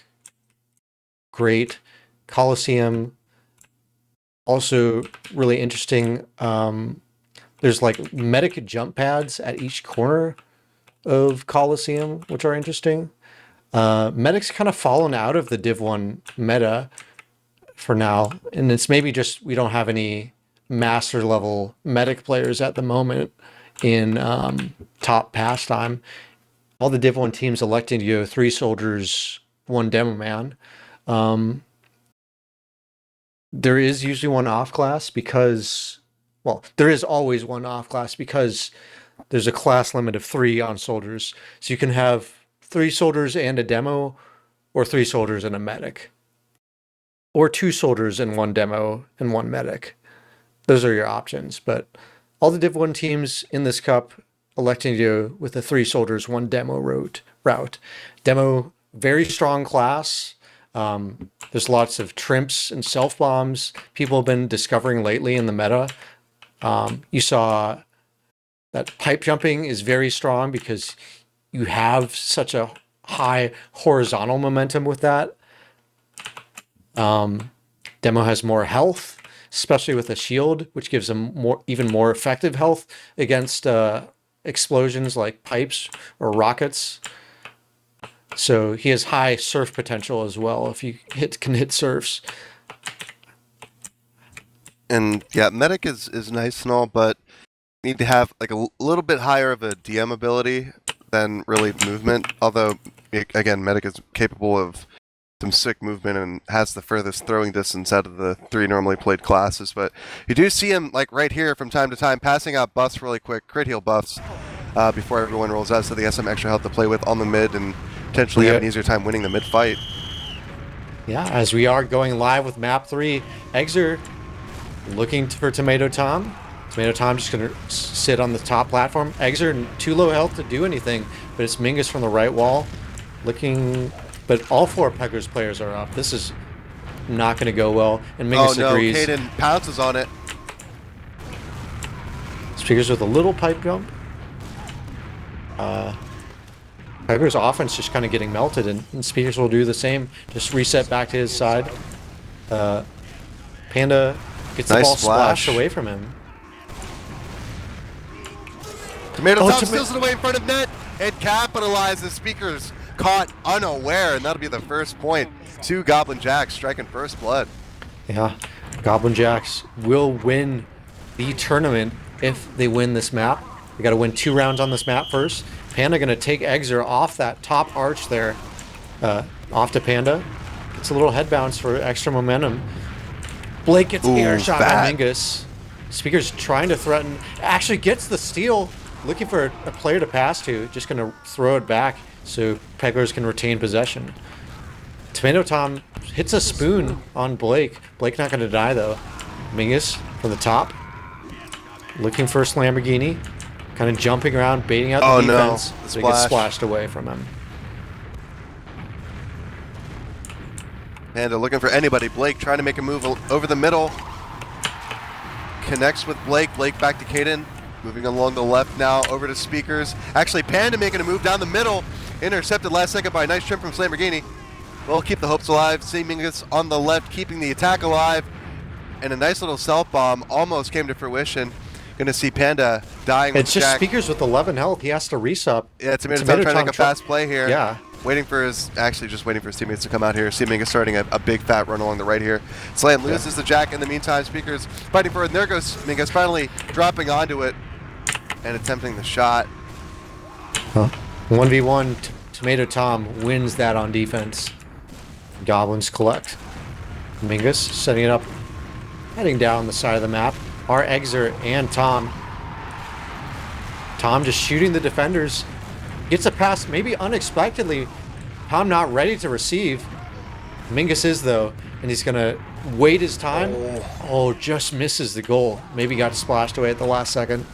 A: great. Coliseum, also really interesting. There's like medic jump pads at each corner of Coliseum, which are interesting. Medic's kind of fallen out of the Div 1 meta for now, and it's maybe just we don't have any master level medic players at the moment in top pastime. All the Div 1 teams electing to go 3 soldiers, 1 demo man. There is usually 1 off class because, well, there is always 1 off class because there's a class limit of 3 on soldiers. So you can have 3 soldiers and a demo, or 3 soldiers and a medic, or 2 soldiers and 1 demo and 1 medic. Those are your options. But all the Div 1 teams in this cup electing to go with a 3 soldiers, 1 demo route. Demo, very strong class. There's lots of trimps and self bombs people have been discovering lately in the meta. You saw that pipe jumping is very strong because you have such a high horizontal momentum with that. Demo has more health, especially with a shield, which gives them even more effective health against explosions like pipes or rockets. So he has high surf potential as well if you can hit surfs.
B: And yeah, medic is nice and all, but you need to have like a little bit higher of a DM ability than really movement. Although, again, medic is capable of some sick movement and has the furthest throwing distance out of the 3 normally played classes. But you do see him like right here from time to time passing out buffs really quick, crit heal buffs, before everyone rolls out, so they have some extra health to play with on the mid and potentially have an easier time winning the mid fight.
A: Yeah, as we are going live with map 3, Exer looking for Tomato Tom. Tomato Tom just going to sit on the top platform. Exer too low health to do anything, but it's Mingus from the right wall. Looking, but all 4 Pegglers players are up. This is not going to go well, and Mingus agrees.
B: Oh no, Caden pounces on it.
A: Speakers with a little pipe jump. Pegglers' offense just kind of getting melted, and Speakers will do the same. Just reset back to his side. Panda gets the ball splashed away from him.
B: Tomato Tom steals it away in front of net and capitalizes. Speakers caught unaware, and that'll be the first point to Goblin Jacks, striking first blood.
A: Yeah, Goblin Jacks will win the tournament if they win this map. They got to win 2 rounds on this map first. Panda going to take Exer off that top arch there, off to Panda. It's a little head bounce for extra momentum. Blake gets air shot by Mingus. Speaker's trying to threaten, actually gets the steal, looking for a player to pass to, just going to throw it back so Pegglers can retain possession. Tomato Tom hits a spoon on Blake. Blake not going to die though. Mingus from the top, looking for a Lamborghini. Kind of jumping around, baiting out the defense.
B: No.
A: So he gets splashed away from him.
B: Panda looking for anybody. Blake trying to make a move over the middle. Connects with Blake. Blake back to Caden. Moving along the left now over to Speakers. Actually, Panda making a move down the middle. Intercepted last second by a nice trim from Lamborghini. We'll keep the hopes alive. Mingus on the left, keeping the attack alive. and a nice little self bomb almost came to fruition. Gonna see Panda dying with
A: It's just
B: Jack.
A: Speakers with 11 health. He has to resup.
B: Yeah, Tomato Tom trying to make a fast play here.
A: Yeah.
B: Waiting for his teammates to come out here. See Mingus starting a big fat run along the right here. Slam loses the Jack. In the meantime, Speakers fighting for it. And there goes Mingus finally dropping onto it and attempting the shot.
A: 1v1, Tomato Tom wins that on defense. Goblins collect. Mingus setting it up, heading down the side of the map. Are Exer and Tom. Tom just shooting the defenders. Gets a pass, maybe unexpectedly. Tom not ready to receive. Mingus is, though, and he's going to wait his time. Oh, just misses the goal. Maybe got splashed away at the last second.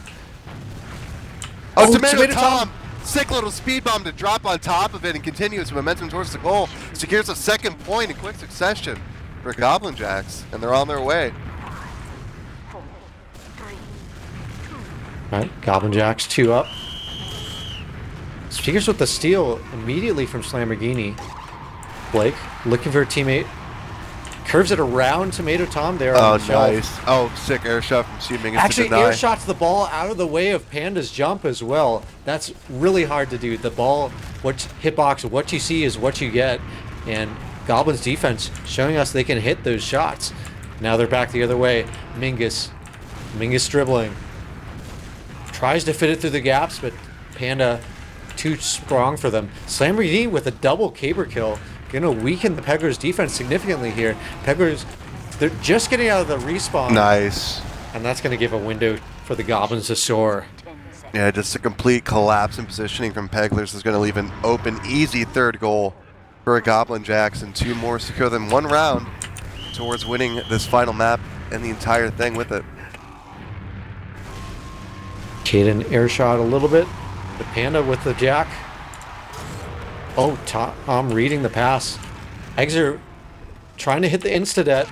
B: Oh, Tomato Tom! Sick little speed bomb to drop on top of it and continue its momentum towards the goal. Secures a second point in quick succession for Goblin Jacks, and they're on their way.
A: All right, Goblin Jacks 2 up. Speakers with the steal immediately from Slamborghini. Blake looking for a teammate. Curves it around Tomato Tom there.
B: Oh,
A: on the shelf.
B: nice. Oh, sick air shot from Mingus.
A: Actually, air shots the ball out of the way of Panda's jump as well. That's really hard to do. The ball, hitbox, what you see is what you get. And Goblin's defense showing us they can hit those shots. Now they're back the other way. Mingus dribbling. Tries to fit it through the gaps, but Panda too strong for them. Slamborghini with a double caber kill. Gonna weaken the Pegglers defense significantly here. Pegglers, they're just getting out of the respawn.
B: Nice.
A: And that's gonna give a window for the Goblins to soar.
B: Yeah, just a complete collapse in positioning from Pegglers is going to leave an open, easy third goal for a Goblin Jacks, and 2 more secure them 1 round towards winning this final map and the entire thing with it.
A: Caden air shot a little bit. The Panda with the Jack. Oh, Tom reading the pass. Exer trying to hit the insta-det.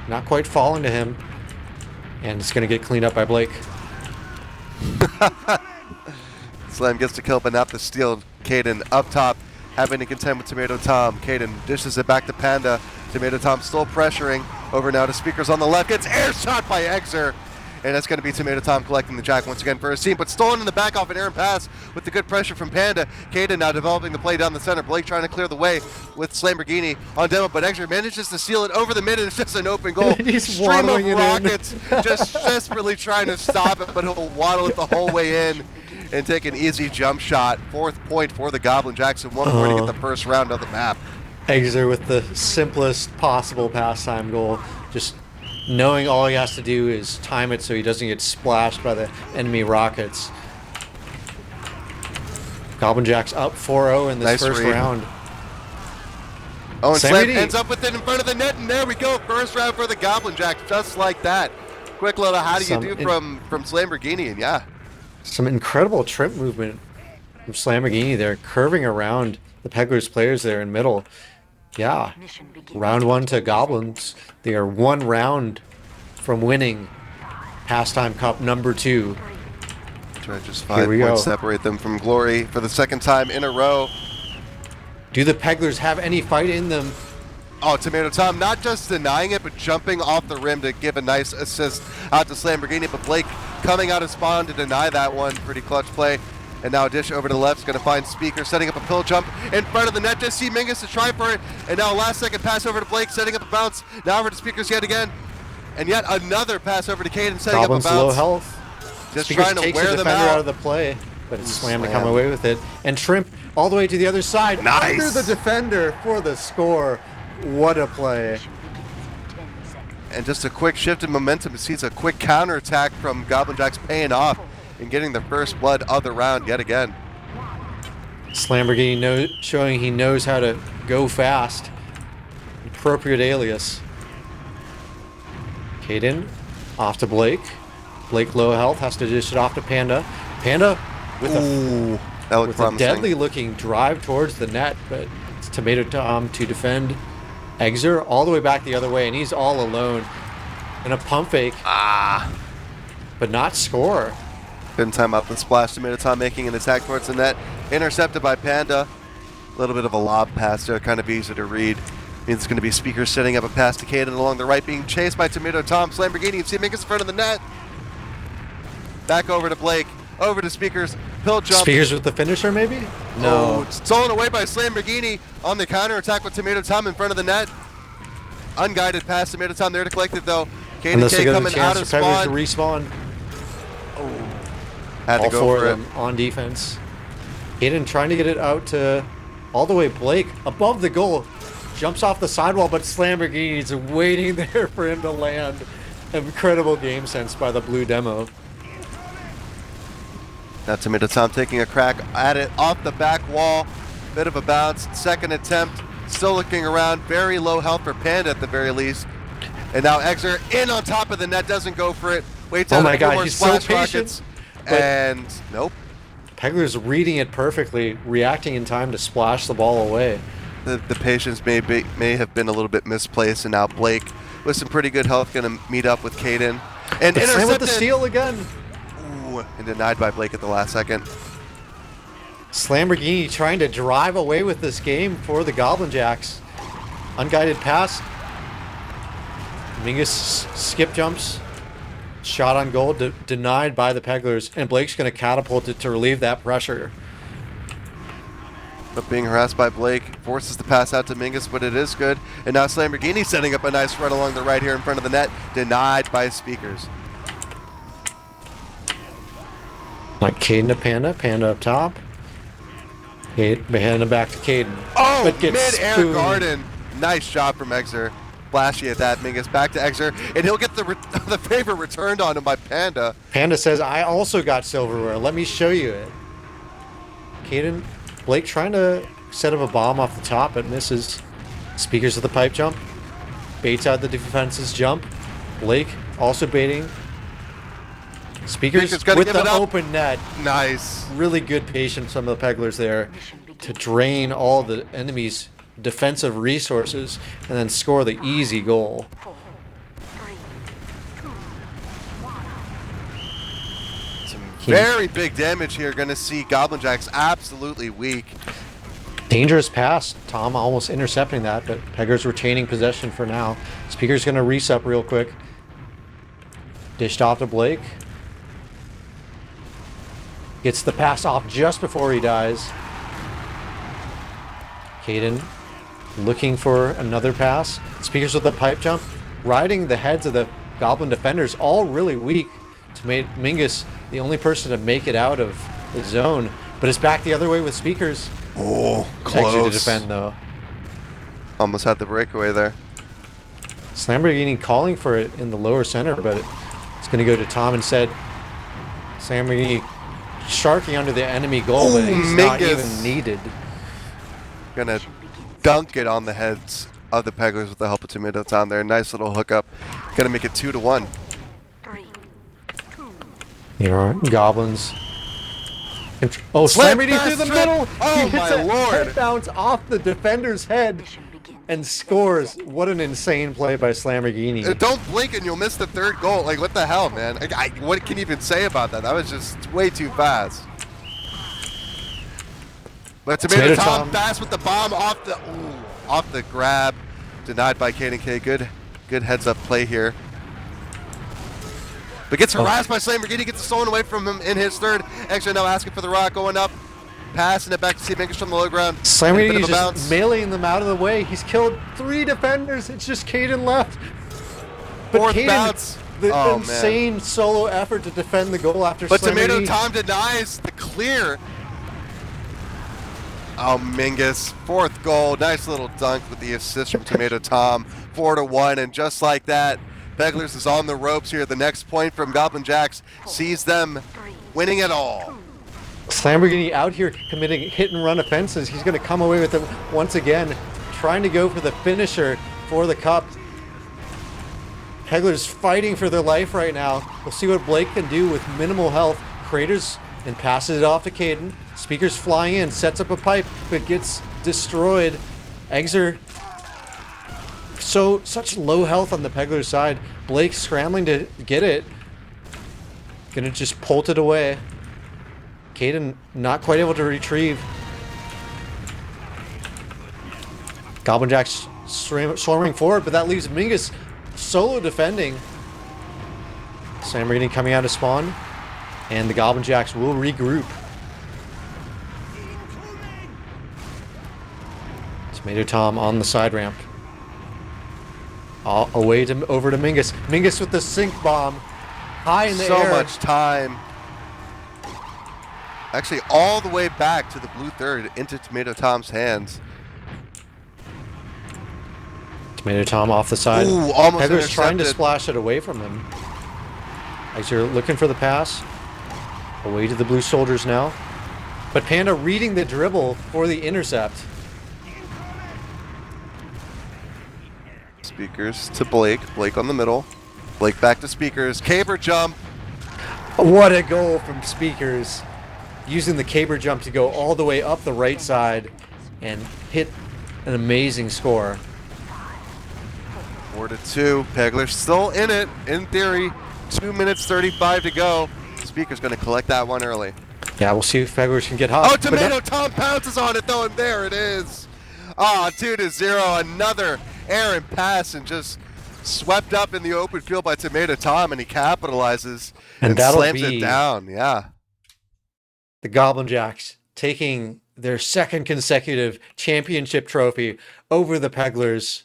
A: Not quite falling to him. And it's going to get cleaned up by Blake.
B: Slam gets the kill, but not the steal. Caden up top, having to contend with Tomato Tom. Caden dishes it back to Panda. Tomato Tom still pressuring. Over now to Speakers on the left. Gets air shot by Exer. And that's going to be Tomato Tom collecting the Jack once again for his team, but stolen in the back off an errant pass with the good pressure from Panda. Caden now developing the play down the center. Blake trying to clear the way with Slamborghini on demo, but Exer manages to seal it over the mid, and it's just an open goal.
A: He's
B: Stream of
A: waddling it
B: rockets, just desperately trying to stop it, but he'll waddle it the whole way in and take an easy jump shot. 4th point for the Goblin Jacks, and 1 point to get the first round of the map.
A: Exer with the simplest possible pastime goal. Just knowing all he has to do is time it so he doesn't get splashed by the enemy rockets. Goblin Jacks up 4-0 in this first round.
B: Oh, and Slam ends up with it in front of the net, and there we go. First round for the Goblin Jacks, just like that. Quick little how do you do from Slamborghini, and yeah. Some
A: incredible trip movement from Slamborghini there, curving around the Pegglers players there in middle. Yeah, round 1 to Goblins. They are 1 round from winning Pastime Cup number 2.
B: Just 5 points separate them from glory for the 2nd time in a row.
A: Do the Pegglers have any fight in them?
B: Oh, Tomato Tom not just denying it, but jumping off the rim to give a nice assist out to Slamborghini, but Blake coming out of spawn to deny that one. Pretty clutch play. And now a dish over to the left is going to find Speaker, setting up a pill jump in front of the net. Just see Mingus to try for it. And now a last-second pass over to Blake, setting up a bounce. Now over to Speakers yet again. And yet another pass over to Caden, setting up a bounce.
A: Low health.
B: Just
A: Speakers
B: trying to
A: takes
B: wear
A: the
B: them
A: defender out
B: out
A: of the play, but it's Slam to come away with it. And Shrimp all the way to the other side.
B: Nice.
A: Under the defender for the score. What a play.
B: And just a quick shift in momentum. Sees a quick counterattack from Goblin Jacks paying off and getting the first blood of the round yet again.
A: Slamborghini showing he knows how to go fast. Appropriate alias. Caden off to Blake. Blake low health, has to dish it off to Panda. Panda with a deadly looking drive towards the net, but it's Tomato Tom to defend. Exer all the way back the other way, and he's all alone. And a pump fake. But not score.
B: Couldn't time out the splash. Tomato Tom making an attack towards the net. Intercepted by Panda. A little bit of a lob pass there, kind of easy to read. Means it's going to be Speakers setting up a pass to Caden along the right, being chased by Tomato Tom. Lamborghini, you see Mingus in front of the net. Back over to Blake. Over to Speakers. Pill jump.
A: Speakers with the finisher, maybe? No.
B: Oh, stolen away by Lamborghini on the counter attack with Tomato Tom in front of the net. Unguided pass. Tomato Tom there to collect it though. Caden K coming out of
A: spawn. To respawn.
B: Oh. Had to
A: All
B: go
A: four
B: for
A: of them on defense. Caden trying to get it out to all the way Blake above the goal. Jumps off the sidewall, but Lamborghini's waiting there for him to land. Incredible game sense by the blue demo.
B: Now Tomato Tom taking a crack at it off the back wall. Bit of a bounce. Second attempt. Still looking around. Very low health for Panda at the very least. And now Exer in on top of the net. Doesn't go for it. Waits out a few more splash rockets. And nope.
A: Pegglers reading it perfectly, reacting in time to splash the ball away.
B: The patience may have been a little bit misplaced, and now Blake, with some pretty good health, going to meet up with Caden. And intercepted
A: with the steal again.
B: Ooh, and denied by Blake at the last second.
A: Lamborghini trying to drive away with this game for the Goblin Jacks. Unguided pass. Mingus skip jumps. Shot on goal, denied by the Pegglers, and Blake's going to catapult it to relieve that pressure.
B: But being harassed by Blake forces the pass out to Mingus, but it is good. And now Lamborghini setting up a nice run along the right here in front of the net, denied by Speakers.
A: Like Caden to Panda, Panda up top. Panda back to Caden.
B: Oh, mid-air garden. Nice shot from Exer. Flashy at that. Mingus back to Exer, and he'll get the favor returned on him by Panda.
A: Panda says, I also got silverware. Let me show you it. Caden, Blake trying to set up a bomb off the top, but misses. Speakers with the pipe jump. Baits out the defense's jump. Blake also baiting. Speakers with the open net.
B: Nice.
A: Really good patience from the Pegglers there to drain all the enemy's defensive resources and then score the easy goal.
B: Some very big damage here. Going to see Goblin Jacks absolutely weak.
A: Dangerous pass. Tom almost intercepting that, but Pegglers retaining possession for now. Speaker's going to resup real quick. Dished off to Blake. Gets the pass off just before he dies. Caden looking for another pass. Speakers with the pipe jump. Riding the heads of the Goblin defenders, all really weak. To make Mingus the only person to make it out of the zone. But it's back the other way with Speakers.
B: Oh, close.
A: Exit to defend though.
B: Almost had the breakaway there.
A: Lamborghini calling for it in the lower center, but it's going to go to Tom instead. Lamborghini sharking under the enemy goal, but he's not even needed.
B: Gonna dunk it on the heads of the Pegglers with the help of Tomato Tom there. Nice little hookup. Gonna make it 2-1.
A: Here are Goblins. Oh, Lamborghini through the middle!
B: Oh,
A: he hits
B: my lord!
A: Head bounce off the defender's head and scores. What an insane play by Lamborghini.
B: Don't blink and you'll miss the third goal. Like, what the hell, man? What can you even say about that? That was just way too fast. But Tomato Tom fast with the bomb off the grab. Denied by Caden K. Good heads up play here. But gets harassed by Lamborghini, gets it stolen away from him in his third. Extra now asking for the rock, going up. Passing it back to see Mingus from the low ground.
A: Lamborghini just mailing them out of the way. He's killed 3 defenders. It's just Caden left. But
B: Fourth
A: Caden,
B: bounce.
A: The insane solo effort to defend the goal after
B: But Tomato Tom denies the clear. Oh, Mingus, 4th goal. Nice little dunk with the assist from Tomato Tom. 4-1, and just like that, Pegglers is on the ropes here. The next point from Goblin Jacks sees them winning it all.
A: Lamborghini out here committing hit-and-run offenses. He's going to come away with them once again, trying to go for the finisher for the cup. Pegglers fighting for their life right now. We'll see what Blake can do with minimal health. Craters and passes it off to Caden. Speakers flying in, sets up a pipe, but gets destroyed. Exer, such low health on the Pegglers side. Blake scrambling to get it. Gonna just pull it away. Caden not quite able to retrieve. Goblin Jacks swarming forward, but that leaves Mingus solo defending. Sam Reading coming out of spawn, and the Goblin Jacks will regroup. Tomato Tom on the side ramp. All away to over to Mingus. Mingus with the sync bomb, high in the air.
B: So much time. Actually, all the way back to the blue third into Tomato Tom's hands.
A: Tomato Tom off the side.
B: Ooh, almost
A: Pegglers trying to
B: intercepted.
A: splash it away from him. As you're looking for the pass. Away to the blue soldiers now. But Panda reading the dribble for the intercept.
B: Speakers to Blake. Blake on the middle. Blake back to Speakers. Caber jump.
A: What a goal from Speakers. Using the caber jump to go all the way up the right side and hit an amazing score.
B: 4-2. Pegglers still in it, in theory. 2 minutes 35 to go. Speaker's going to collect that one early.
A: Yeah, we'll see if Pegglers can get hot.
B: Oh, Tomato Tom pounces on it, though, and there it is. Ah, 2-0. Another errant pass and just swept up in the open field by Tomato Tom, and he capitalizes and
A: that'll
B: slams
A: be
B: it down. Yeah.
A: the Goblin Jacks taking their second consecutive championship trophy over the Pegglers.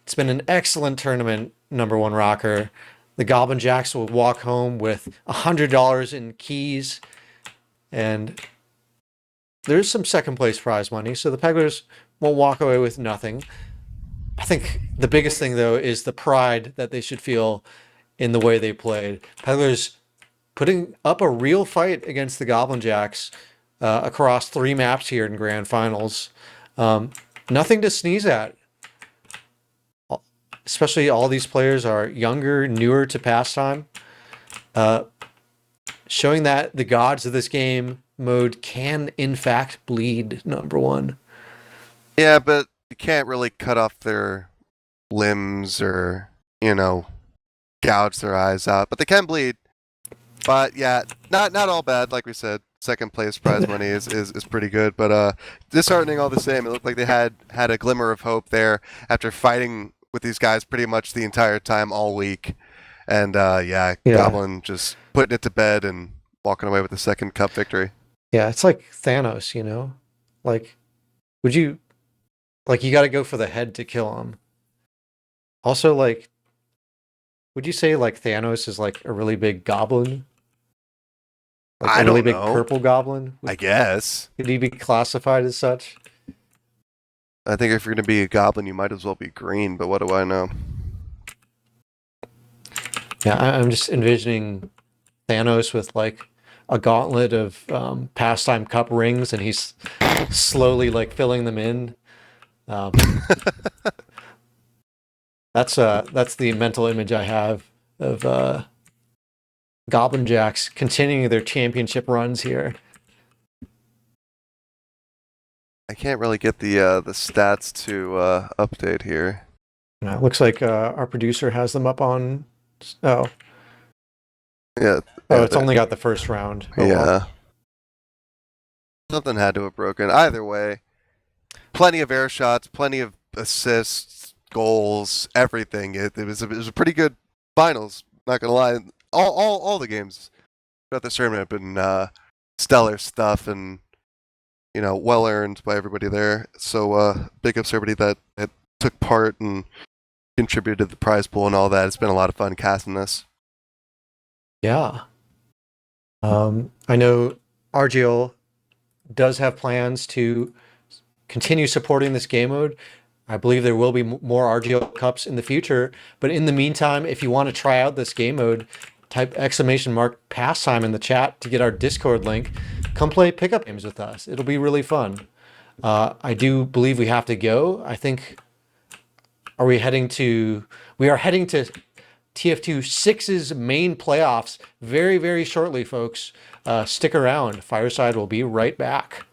A: It's been an excellent tournament, number one rocker. The Goblin Jacks will walk home with $100 in keys, and there's some second place prize money, so the Pegglers won't walk away with nothing. I think the biggest thing, though, is the pride that they should feel in the way they played. Pegglers putting up a real fight against the Goblin Jacks across 3 maps here in Grand Finals. Nothing to sneeze at. Especially all these players are younger, newer to pastime. Showing that the gods of this game mode can, in fact, bleed, number one.
B: Yeah, but you can't really cut off their limbs or, gouge their eyes out. But they can bleed. But yeah, not all bad, like we said. Second place prize money is pretty good, but disheartening all the same. It looked like they had a glimmer of hope there after fighting with these guys pretty much the entire time all week. And Goblin just putting it to bed and walking away with the second cup victory.
A: Yeah, it's like Thanos, Like, you got to go for the head to kill him. Also, would you say Thanos is a really big goblin?
B: I
A: a really
B: don't
A: big
B: know.
A: purple goblin?
B: I guess.
A: Could he be classified as such?
B: I think if you're going to be a goblin, you might as well be green, but what do I know?
A: Yeah, I'm just envisioning Thanos with a gauntlet of pastime cup rings, and he's slowly filling them in. That's the mental image I have of Goblin Jacks continuing their championship runs here.
B: I can't really get the stats to update here.
A: It looks like our producer has them up on. Oh,
B: Yeah.
A: it's only got the first round. Oh,
B: Yeah.
A: well.
B: Something had to have broken. Either way, plenty of air shots, plenty of assists, goals, everything. It was a pretty good finals. Not gonna lie, all the games throughout this tournament have been stellar stuff and well earned by everybody there. So big ups to everybody that took part and contributed to the prize pool and all that. It's been a lot of fun casting this.
A: Yeah. I know RGL does have plans to continue supporting this game mode. I believe there will be more RGL Cups in the future. But in the meantime, if you want to try out this game mode, type !pastime in the chat to get our Discord link. Come play pickup games with us. It'll be really fun. I do believe we have to go. I think, we are heading to TF2 6's main playoffs very, very shortly, folks. Stick around. Fireside will be right back.